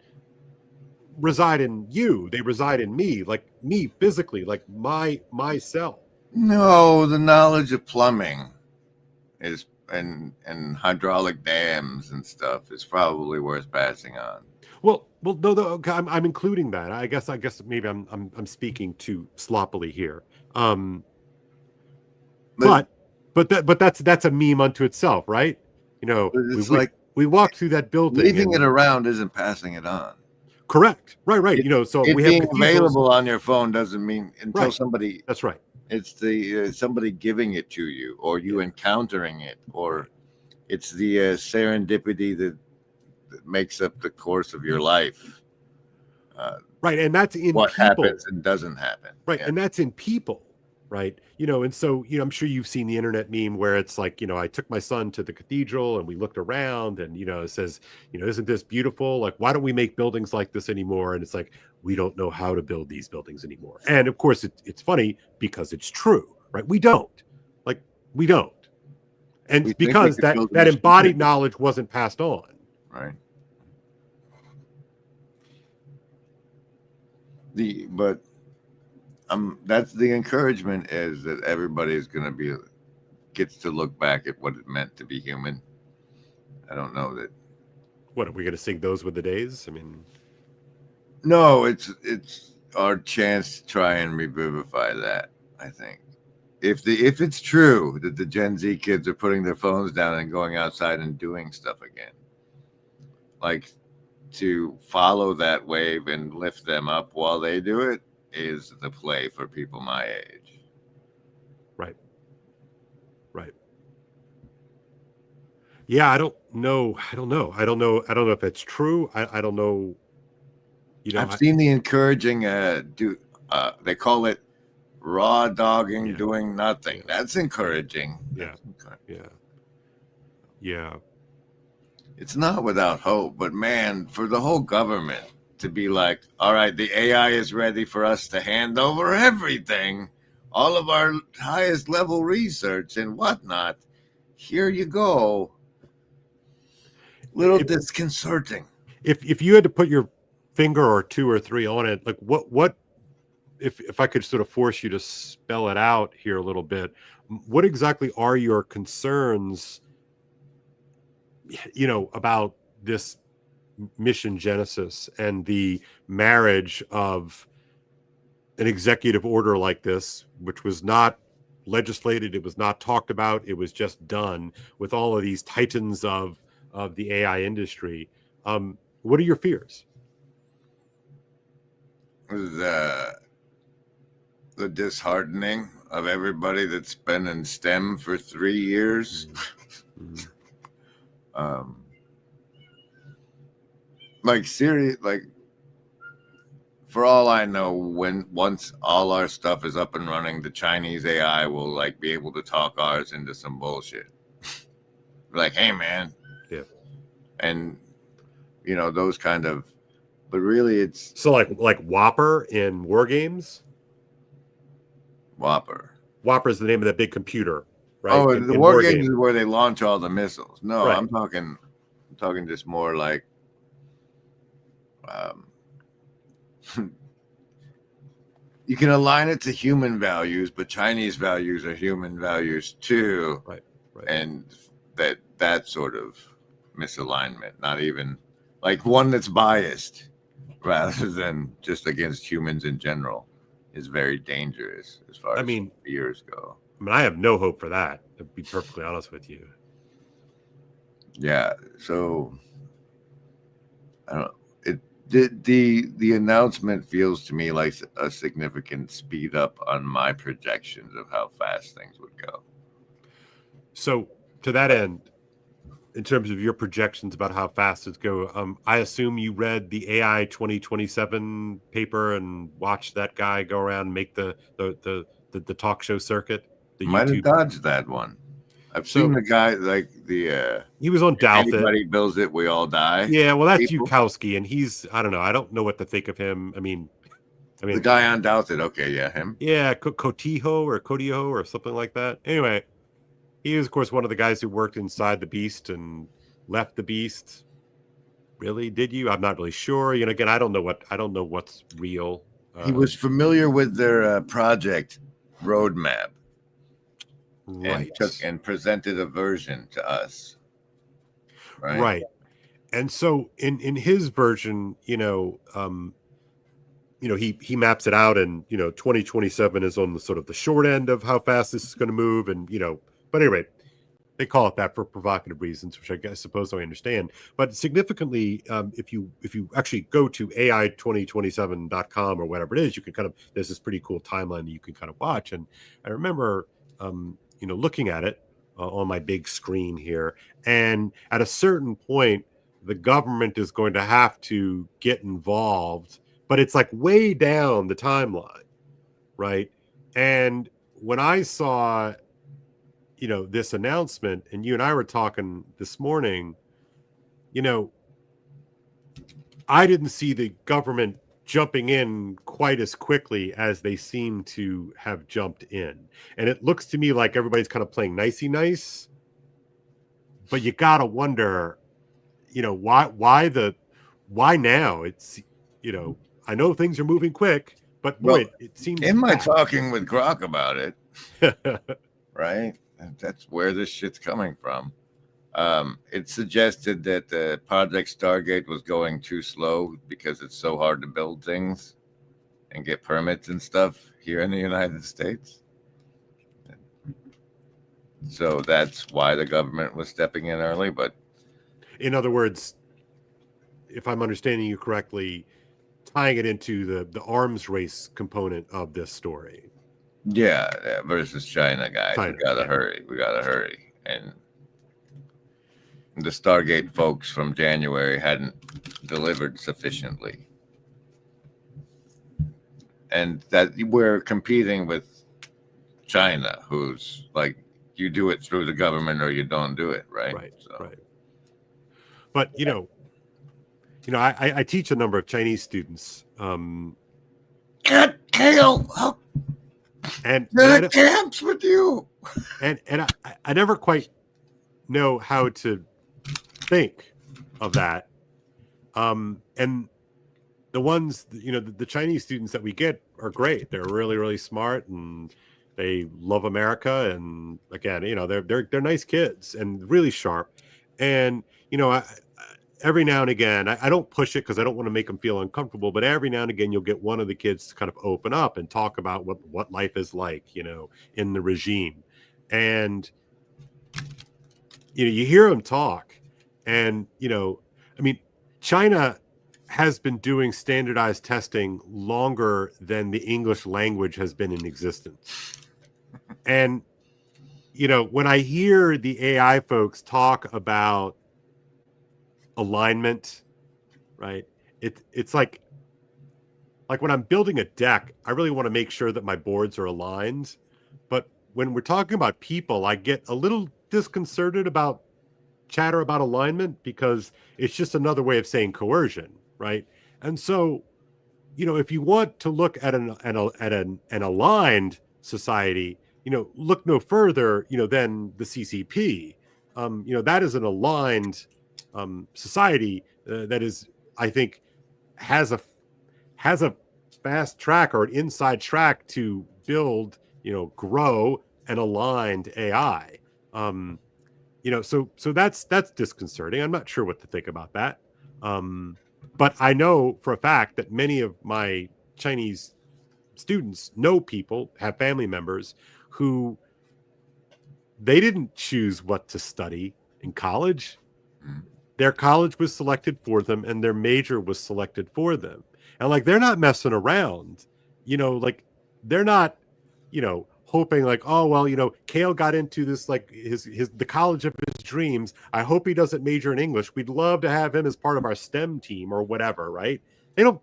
reside in you. They reside in me, like me physically, like myself. No, the knowledge of plumbing is and hydraulic dams and stuff is probably worth passing on. Well, no, I'm including that. I guess maybe I'm speaking too sloppily here. But that's a meme unto itself, right? It's like we walk through that building. Leaving it around isn't passing it on. Correct. Right. So it we being have available on your phone doesn't mean until right. somebody. That's right. It's the somebody giving it to you, or you encountering it, or it's the serendipity that makes up the course of your life. Right, and that's in what people. Happens and doesn't happen. Right, and that's in people. Right, and so I'm sure you've seen the internet meme where it's like, I took my son to the cathedral and we looked around and it says, isn't this beautiful? Like, why don't we make buildings like this anymore? And it's like, we don't know how to build these buildings anymore. And of course, it's funny because it's true, right? We don't, and because that embodied knowledge wasn't passed on, right? That's the encouragement, is that everybody is going to gets to look back at what it meant to be human. I don't know that. What, are we going to sing "Those Were the Days"? I mean, no, it's our chance to try and revivify that. I think if it's true that the Gen Z kids are putting their phones down and going outside and doing stuff again, like, to follow that wave and lift them up while they do it is the play for people my age. Right. Yeah, I don't know if it's true. I don't know. I've seen the encouraging they call it raw dogging, doing nothing. That's encouraging. Yeah. It's not without hope, but man, for the whole government to be like, all right, the AI is ready for us to hand over everything, all of our highest level research and whatnot. Here you go. Little disconcerting. If you had to put your finger or two or three on it, like what if I could sort of force you to spell it out here a little bit, what exactly are your concerns, about this mission Genesis and the marriage of an executive order like this, which was not legislated, it was not talked about, it was just done with all of these titans of the AI industry. What are your fears? The disheartening of everybody that's been in STEM for 3 years. For all I know, once all our stuff is up and running, the Chinese AI will be able to talk ours into some bullshit. Like, hey man. Yeah. And those kind of, but really it's so like Whopper in War Games. Whopper is the name of that big computer, right? Oh, the War Games is where they launch all the missiles. No, right. I'm talking just more like you can align it to human values, but Chinese values are human values too. Right. And that sort of misalignment, not even like one that's biased rather than just against humans in general, is very dangerous as far as fears go. I have no hope for that, to be perfectly honest with you. Yeah, so I don't know. The announcement feels to me like a significant speed up on my projections of how fast things would go. So to that end, in terms of your projections about how fast it's go, I assume you read the AI 2027 paper and watched that guy go around and make the talk show circuit. Might have dodged that one. I've seen the guy he was on Doubt It. Anybody builds it, we all die. Yeah, well, that's Yukowski, and he's, I don't know. I don't know what to think of him. I mean, the guy on Doubt It. Okay, yeah, him. Yeah, Cotiho or something like that. Anyway, He was, of course, one of the guys who worked inside the Beast and left the Beast. Really? Did you? I'm not really sure. Again, I don't know what's real. He was familiar with their project roadmap, right? And presented a version to us. Right. And so in his version, he maps it out, and 2027 is on the sort of the short end of how fast this is going to move, and but anyway, they call it that for provocative reasons, which I suppose I understand. But significantly, if you actually go to AI2027.com or whatever it is, you can there's this pretty cool timeline that you can kind of watch. And I remember looking at it on my big screen here, and at a certain point, the government is going to have to get involved, but it's like way down the timeline, right? And when I saw this announcement, and you and I were talking this morning, I didn't see the government jumping in quite as quickly as they seem to have jumped in. And it looks to me like everybody's kind of playing nicey nice, but you got to wonder, why now? It's, I know things are moving quick, but boy, it seems. In my talking with Grok about it, right? That's where this shit's coming from. It suggested that the Project Stargate was going too slow because it's so hard to build things and get permits and stuff here in the United States. So that's why the government was stepping in early. But in other words, if I'm understanding you correctly, tying it into the arms race component of this story. Yeah, versus China, guys. We gotta hurry. And the Stargate folks from January hadn't delivered sufficiently. And that we're competing with China, who's like, you do it through the government or you don't do it, right? Right. But, I teach a number of Chinese students. Get Kale and the camps with you. And I never quite know how to think of that. And the ones, the Chinese students that we get are great. They're really, really smart, and they love America. And again, they're nice kids and really sharp. And, every now and again, I don't push it because I don't want to make them feel uncomfortable, but every now and again, you'll get one of the kids to kind of open up and talk about what life is like, in the regime. And, you hear them talk, and, China has been doing standardized testing longer than the English language has been in existence. And, when I hear the AI folks talk about alignment, right? It's like when I'm building a deck, I really want to make sure that my boards are aligned. But when we're talking about people, I get a little disconcerted about chatter about alignment, because it's just another way of saying coercion, right? And so, if you want to look at an aligned society, look no further, than the CCP. That is an aligned society that is, I think, has a fast track or an inside track to build, grow an aligned AI. So that's disconcerting. I'm not sure what to think about that. But I know for a fact that many of my Chinese students know people, have family members who they didn't choose what to study in college. Their college was selected for them, and their major was selected for them. And they're not messing around, they're not, hoping oh, well, Kale got into this, the college of his dreams. I hope he doesn't major in English. We'd love to have him as part of our STEM team or whatever. Right. They don't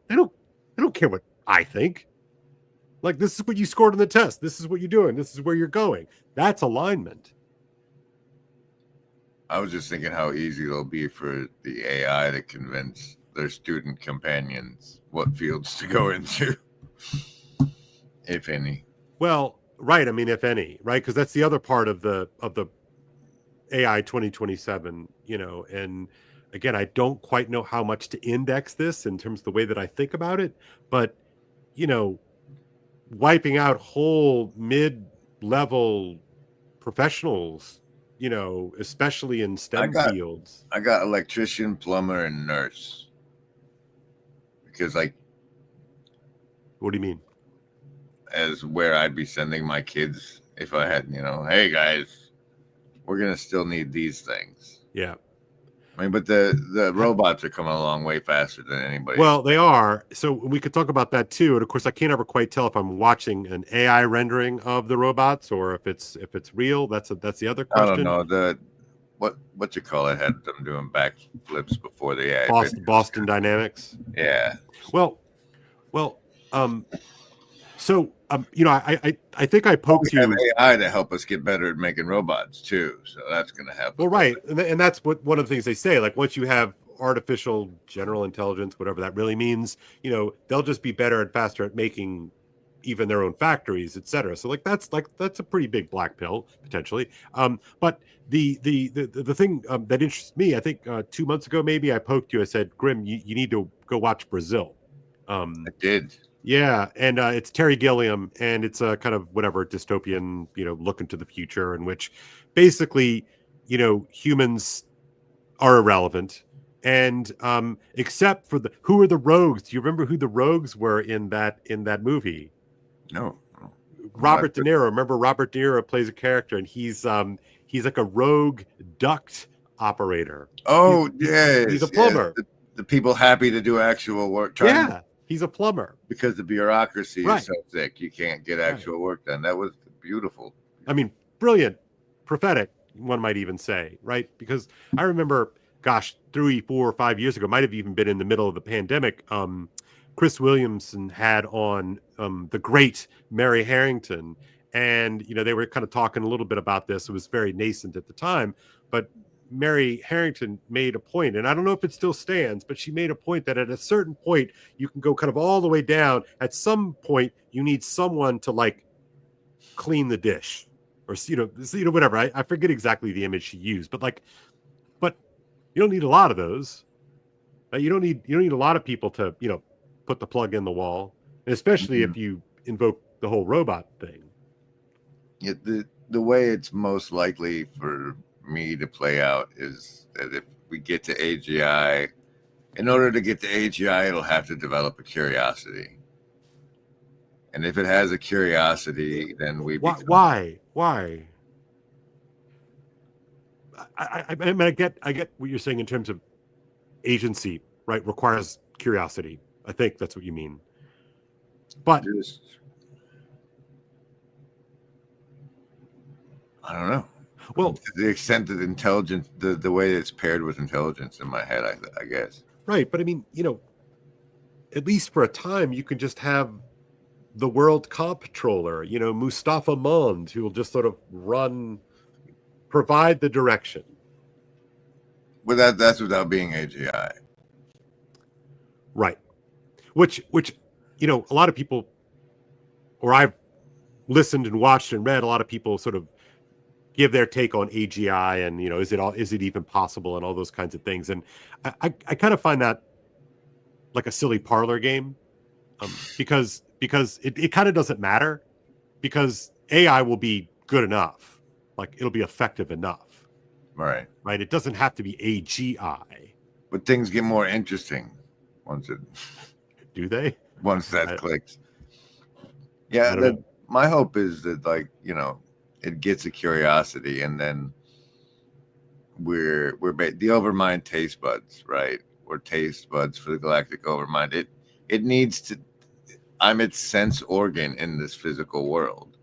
care what I think. This is what you scored on the test. This is what you're doing. This is where you're going. That's alignment. I was just thinking how easy it'll be for the AI to convince their student companions what fields to go into, if any. Well, right. I mean, if any, right? Because that's the other part of the AI 2027, and again, I don't quite know how much to index this in terms of the way that I think about it, but, wiping out whole mid-level professionals, especially in STEM fields. I got electrician, plumber, and nurse. Because, like, what do you mean? As where I'd be sending my kids if I had, hey guys, we're gonna still need these things. Yeah. I mean, but the robots are coming along way faster than anybody. Well, they are. So we could talk about that too. And of course, I can't ever quite tell if I'm watching an AI rendering of the robots or if it's real. That's the other question. I don't know. What you call it had them doing backflips before the AI. Boston Dynamics. Yeah. Well. So I think I poked you. We have AI to help us get better at making robots too, so that's going to happen. Well, right, and that's what one of the things they say. Like once you have artificial general intelligence, whatever that really means, they'll just be better and faster at making even their own factories, etc. So that's a pretty big black pill potentially. But the thing that interests me, I think 2 months ago maybe I poked you. I said, Grim, you need to go watch Brazil. I did. Yeah, and it's Terry Gilliam, and it's a kind of whatever dystopian, look into the future in which basically, humans are irrelevant, and except for who are the rogues? Do you remember who the rogues were in that movie? No. Robert De Niro. Remember Robert De Niro plays a character, and he's like a rogue duct operator. Oh, he's a plumber. Yeah. The people happy to do actual work. He's a plumber. Because the bureaucracy is so thick, you can't get actual work done. That was beautiful. I mean, brilliant, prophetic, one might even say, right? Because I remember, 3, 4, or 5 years ago, might have even been in the middle of the pandemic, Chris Williamson had on the great Mary Harrington. And, they were kind of talking a little bit about this. It was very nascent at the time, but Mary Harrington made a point, and I don't know if it still stands, but she made a point that at a certain point, you can go kind of all the way down. At some point, you need someone to like clean the dish or, whatever. I forget exactly the image she used, but you don't need a lot of those. You don't need a lot of people to, put the plug in the wall, and especially if you invoke the whole robot thing. Yeah, the way it's most likely for me to play out is that if we get to AGI, in order to get to AGI, it'll have to develop a curiosity. And if it has a curiosity, then we why? I mean, I get what you're saying in terms of agency, right? Requires curiosity. I think that's what you mean. But I don't know. Well, to the extent that intelligence, the way it's paired with intelligence in my head, I guess. Right. But I mean, at least for a time, you can just have the world comptroller, Mustafa Mond, who will just sort of provide the direction. Well, that's without being AGI. Right. Which, a lot of people, or I've listened and watched and read, a lot of people sort of give their take on AGI and, is it even possible and all those kinds of things. And I kind of find that like a silly parlor game because it kind of doesn't matter because AI will be good enough. Like it'll be effective enough. Right. Right. It doesn't have to be AGI. But things get more interesting once it. Do they? Once that clicks. Yeah. My hope is that it gets a curiosity, and then we're the Overmind taste buds, right? We're taste buds for the galactic Overmind. It needs to. I'm its sense organ in this physical world.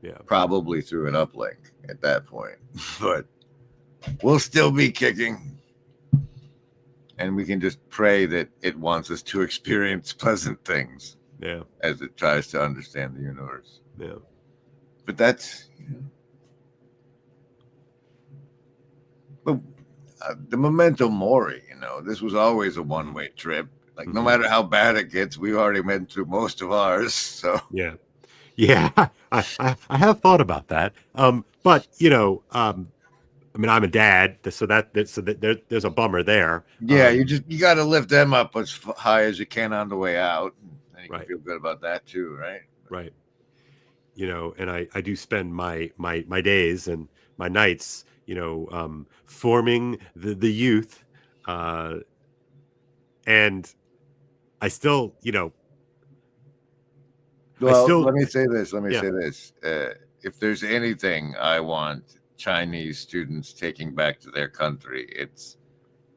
Yeah. Probably through an uplink at that point, but we'll still be kicking, and we can just pray that it wants us to experience pleasant things. Yeah. As it tries to understand the universe. Yeah. But that's, but the memento mori, this was always a one-way trip. Like no matter how bad it gets, we already went through most of ours. So yeah, I have thought about that. But I mean, I'm a dad, so there's a bummer there. Yeah, you got to lift them up as high as you can on the way out, and you can feel good about that too, right? Right. And I do spend my days and my nights, forming the youth, and I still, Well, let me say this. If there's anything I want Chinese students taking back to their country, it's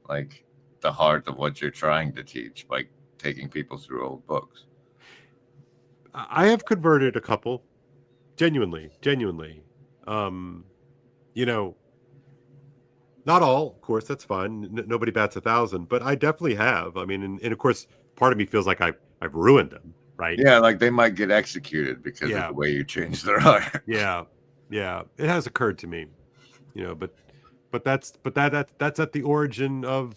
like the heart of what you're trying to teach by taking people through old books. I have converted a couple, genuinely. Not all, of course, that's fine. Nobody bats 1,000, but I definitely have. I mean, and of course, part of me feels like I've ruined them, right? Yeah, like they might get executed because of the way you change their heart. Yeah, it has occurred to me, but that's at the origin of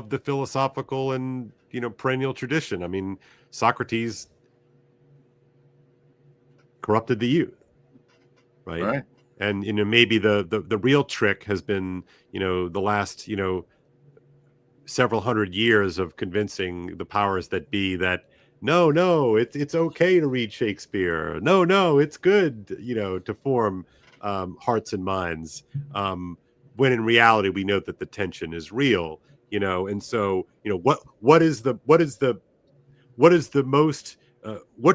the philosophical and perennial tradition. I mean, Socrates corrupted the youth, right? And maybe the real trick has been the last several hundred years of convincing the powers that be that no, it's okay to read Shakespeare. No, it's good to form hearts and minds. When in reality we know that the tension is real. And so what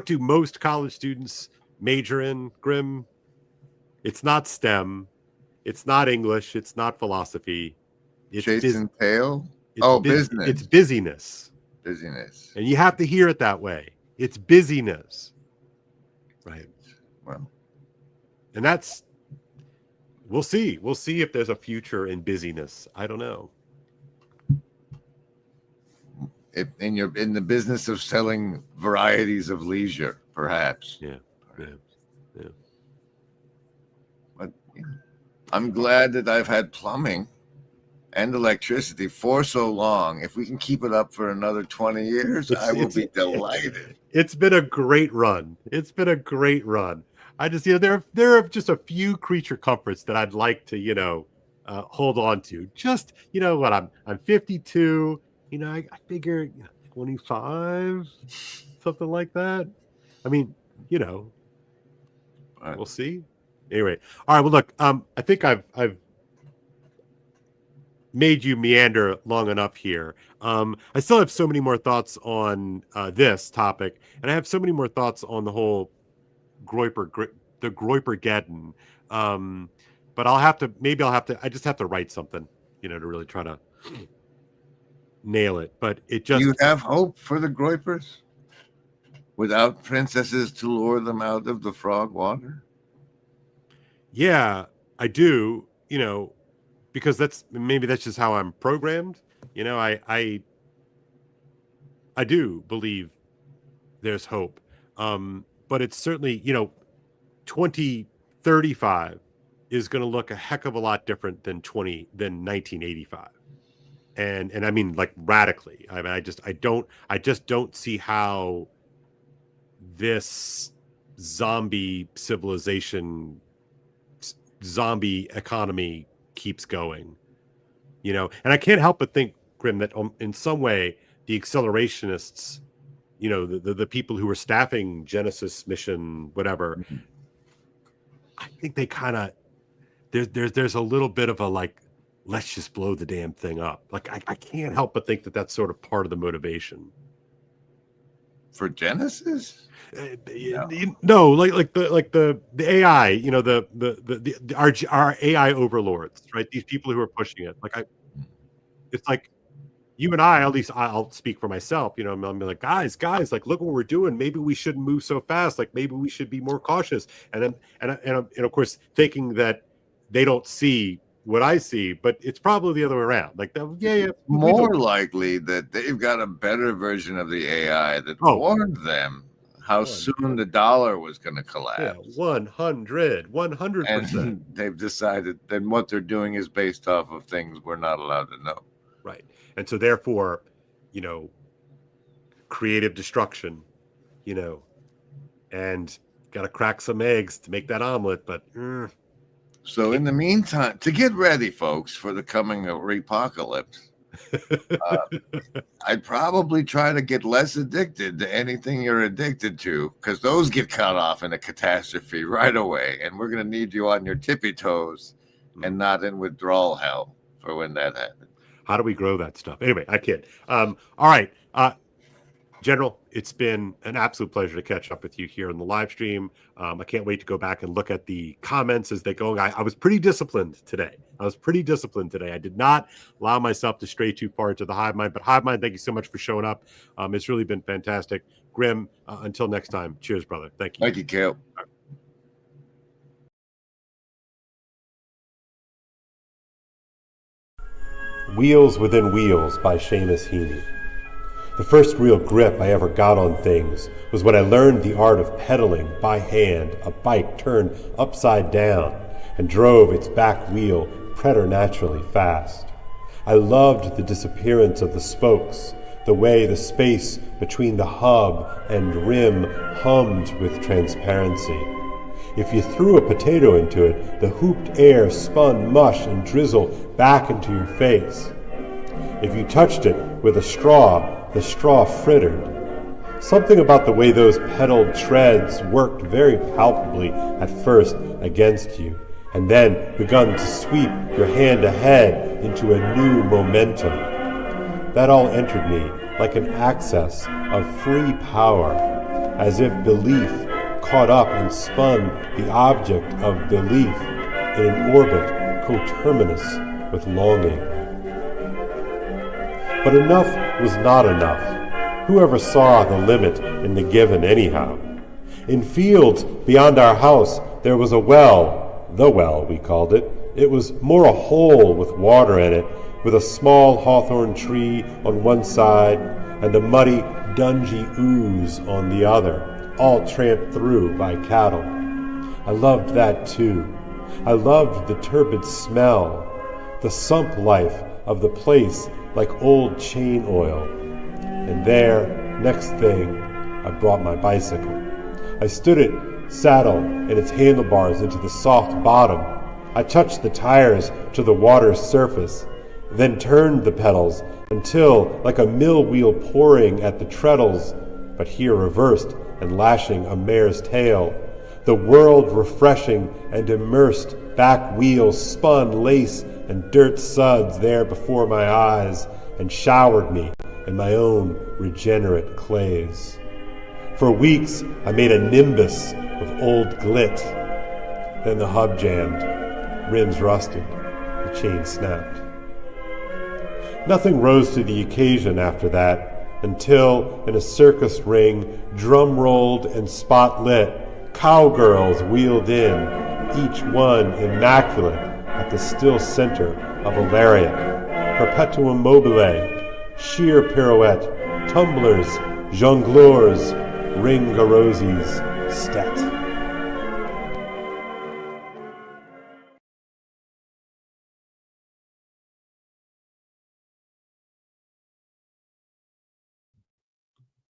do most college students major in, Grim? It's not STEM. It's not English. It's not philosophy. It's Chasing tail. Business. It's busyness. Busyness. And you have to hear it that way. It's busyness. Right. Well, and that's, we'll see. We'll see if there's a future in busyness. I don't know. You're in the business of selling varieties of leisure, perhaps. Yeah. But I'm glad that I've had plumbing and electricity for so long. If we can keep it up for another 20 years, I will be delighted. It's been a great run. I just, there are just a few creature comforts that I'd like to, hold on to. Just, what, I'm 52. I figure 25, something like that. I mean, we'll see. Anyway, all right. Well, look, I think I've made you meander long enough here. I still have so many more thoughts on this topic, and I have so many more thoughts on the whole Groyper-Geddon. But I just have to write something, to really try to nail it. But it just. Do you have hope for the Groypers? Without princesses to lure them out of the frog water? Yeah, I do, because that's just how I'm programmed. I do believe there's hope. But it's certainly, 2035 is going to look a heck of a lot different than 1985. And I mean, like, radically. I mean, I just don't see how this zombie civilization, zombie economy keeps going, and I can't help but think, Grim, that in some way the accelerationists, the people who were staffing Genesis mission, whatever, I think they kind of, there's a little bit of a, like, let's just blow the damn thing up. Like, I can't help but think that that's sort of part of the motivation for Genesis. No, like the AI, our AI overlords, right? These people who are pushing it. Like, it's like you and I, at least I'll speak for myself, I'm like, guys, like, look what we're doing. Maybe we shouldn't move so fast. Like, maybe we should be more cautious. And then, and of course, thinking that they don't see what I see, but it's probably the other way around. Like, more likely that they've got a better version of the AI that warned them how soon the dollar was going to collapse. Yeah, 100%. And they've decided that what they're doing is based off of things we're not allowed to know. Right. And so therefore, creative destruction, and got to crack some eggs to make that omelet. But So in the meantime, to get ready, folks, for the coming apocalypse, I'd probably try to get less addicted to anything you're addicted to, because those get cut off in a catastrophe right away. And we're going to need you on your tippy toes and not in withdrawal hell for when that happens. How do we grow that stuff? Anyway, I kid. All right. General, it's been an absolute pleasure to catch up with you here on the live stream. I can't wait to go back and look at the comments as they go. I was pretty disciplined today. I did not allow myself to stray too far into the hive mind. But hive mind, thank you so much for showing up. It's really been fantastic. Grim, until next time. Cheers, brother. Thank you. Thank you, Kel. Wheels Within Wheels by Seamus Heaney. The first real grip I ever got on things was when I learned the art of pedaling by hand a bike turned upside down and drove its back wheel preternaturally fast. I loved the disappearance of the spokes, the way the space between the hub and rim hummed with transparency. If you threw a potato into it, the hooped air spun mush and drizzle back into your face. If you touched it with a straw, the straw frittered. Something about the way those pedaled treads worked very palpably at first against you, and then begun to sweep your hand ahead into a new momentum. That all entered me like an access of free power, as if belief caught up and spun the object of belief in an orbit coterminous with longing. But enough was not enough. Whoever saw the limit in the given anyhow? In fields beyond our house there was a well, the well we called it. It was more a hole with water in it, with a small hawthorn tree on one side and a muddy, dungy ooze on the other, all tramped through by cattle. I loved that too. I loved the turbid smell, the sump life of the place like old chain oil. And there, next thing, I brought my bicycle. I stood it, saddle and its handlebars into the soft bottom. I touched the tires to the water's surface, then turned the pedals until, like a mill wheel pouring at the treadles, but here reversed and lashing a mare's tail, the world refreshing and immersed back wheels spun lace and dirt suds there before my eyes and showered me in my own regenerate clays. For weeks I made a nimbus of old glit. Then the hub jammed, rims rusted, the chain snapped. Nothing rose to the occasion after that, until in a circus ring, drum rolled and spot lit, cowgirls wheeled in, each one immaculate at the still center of a lariat, perpetuum mobile, sheer pirouette, tumblers, jongleurs, ringaroses, steps.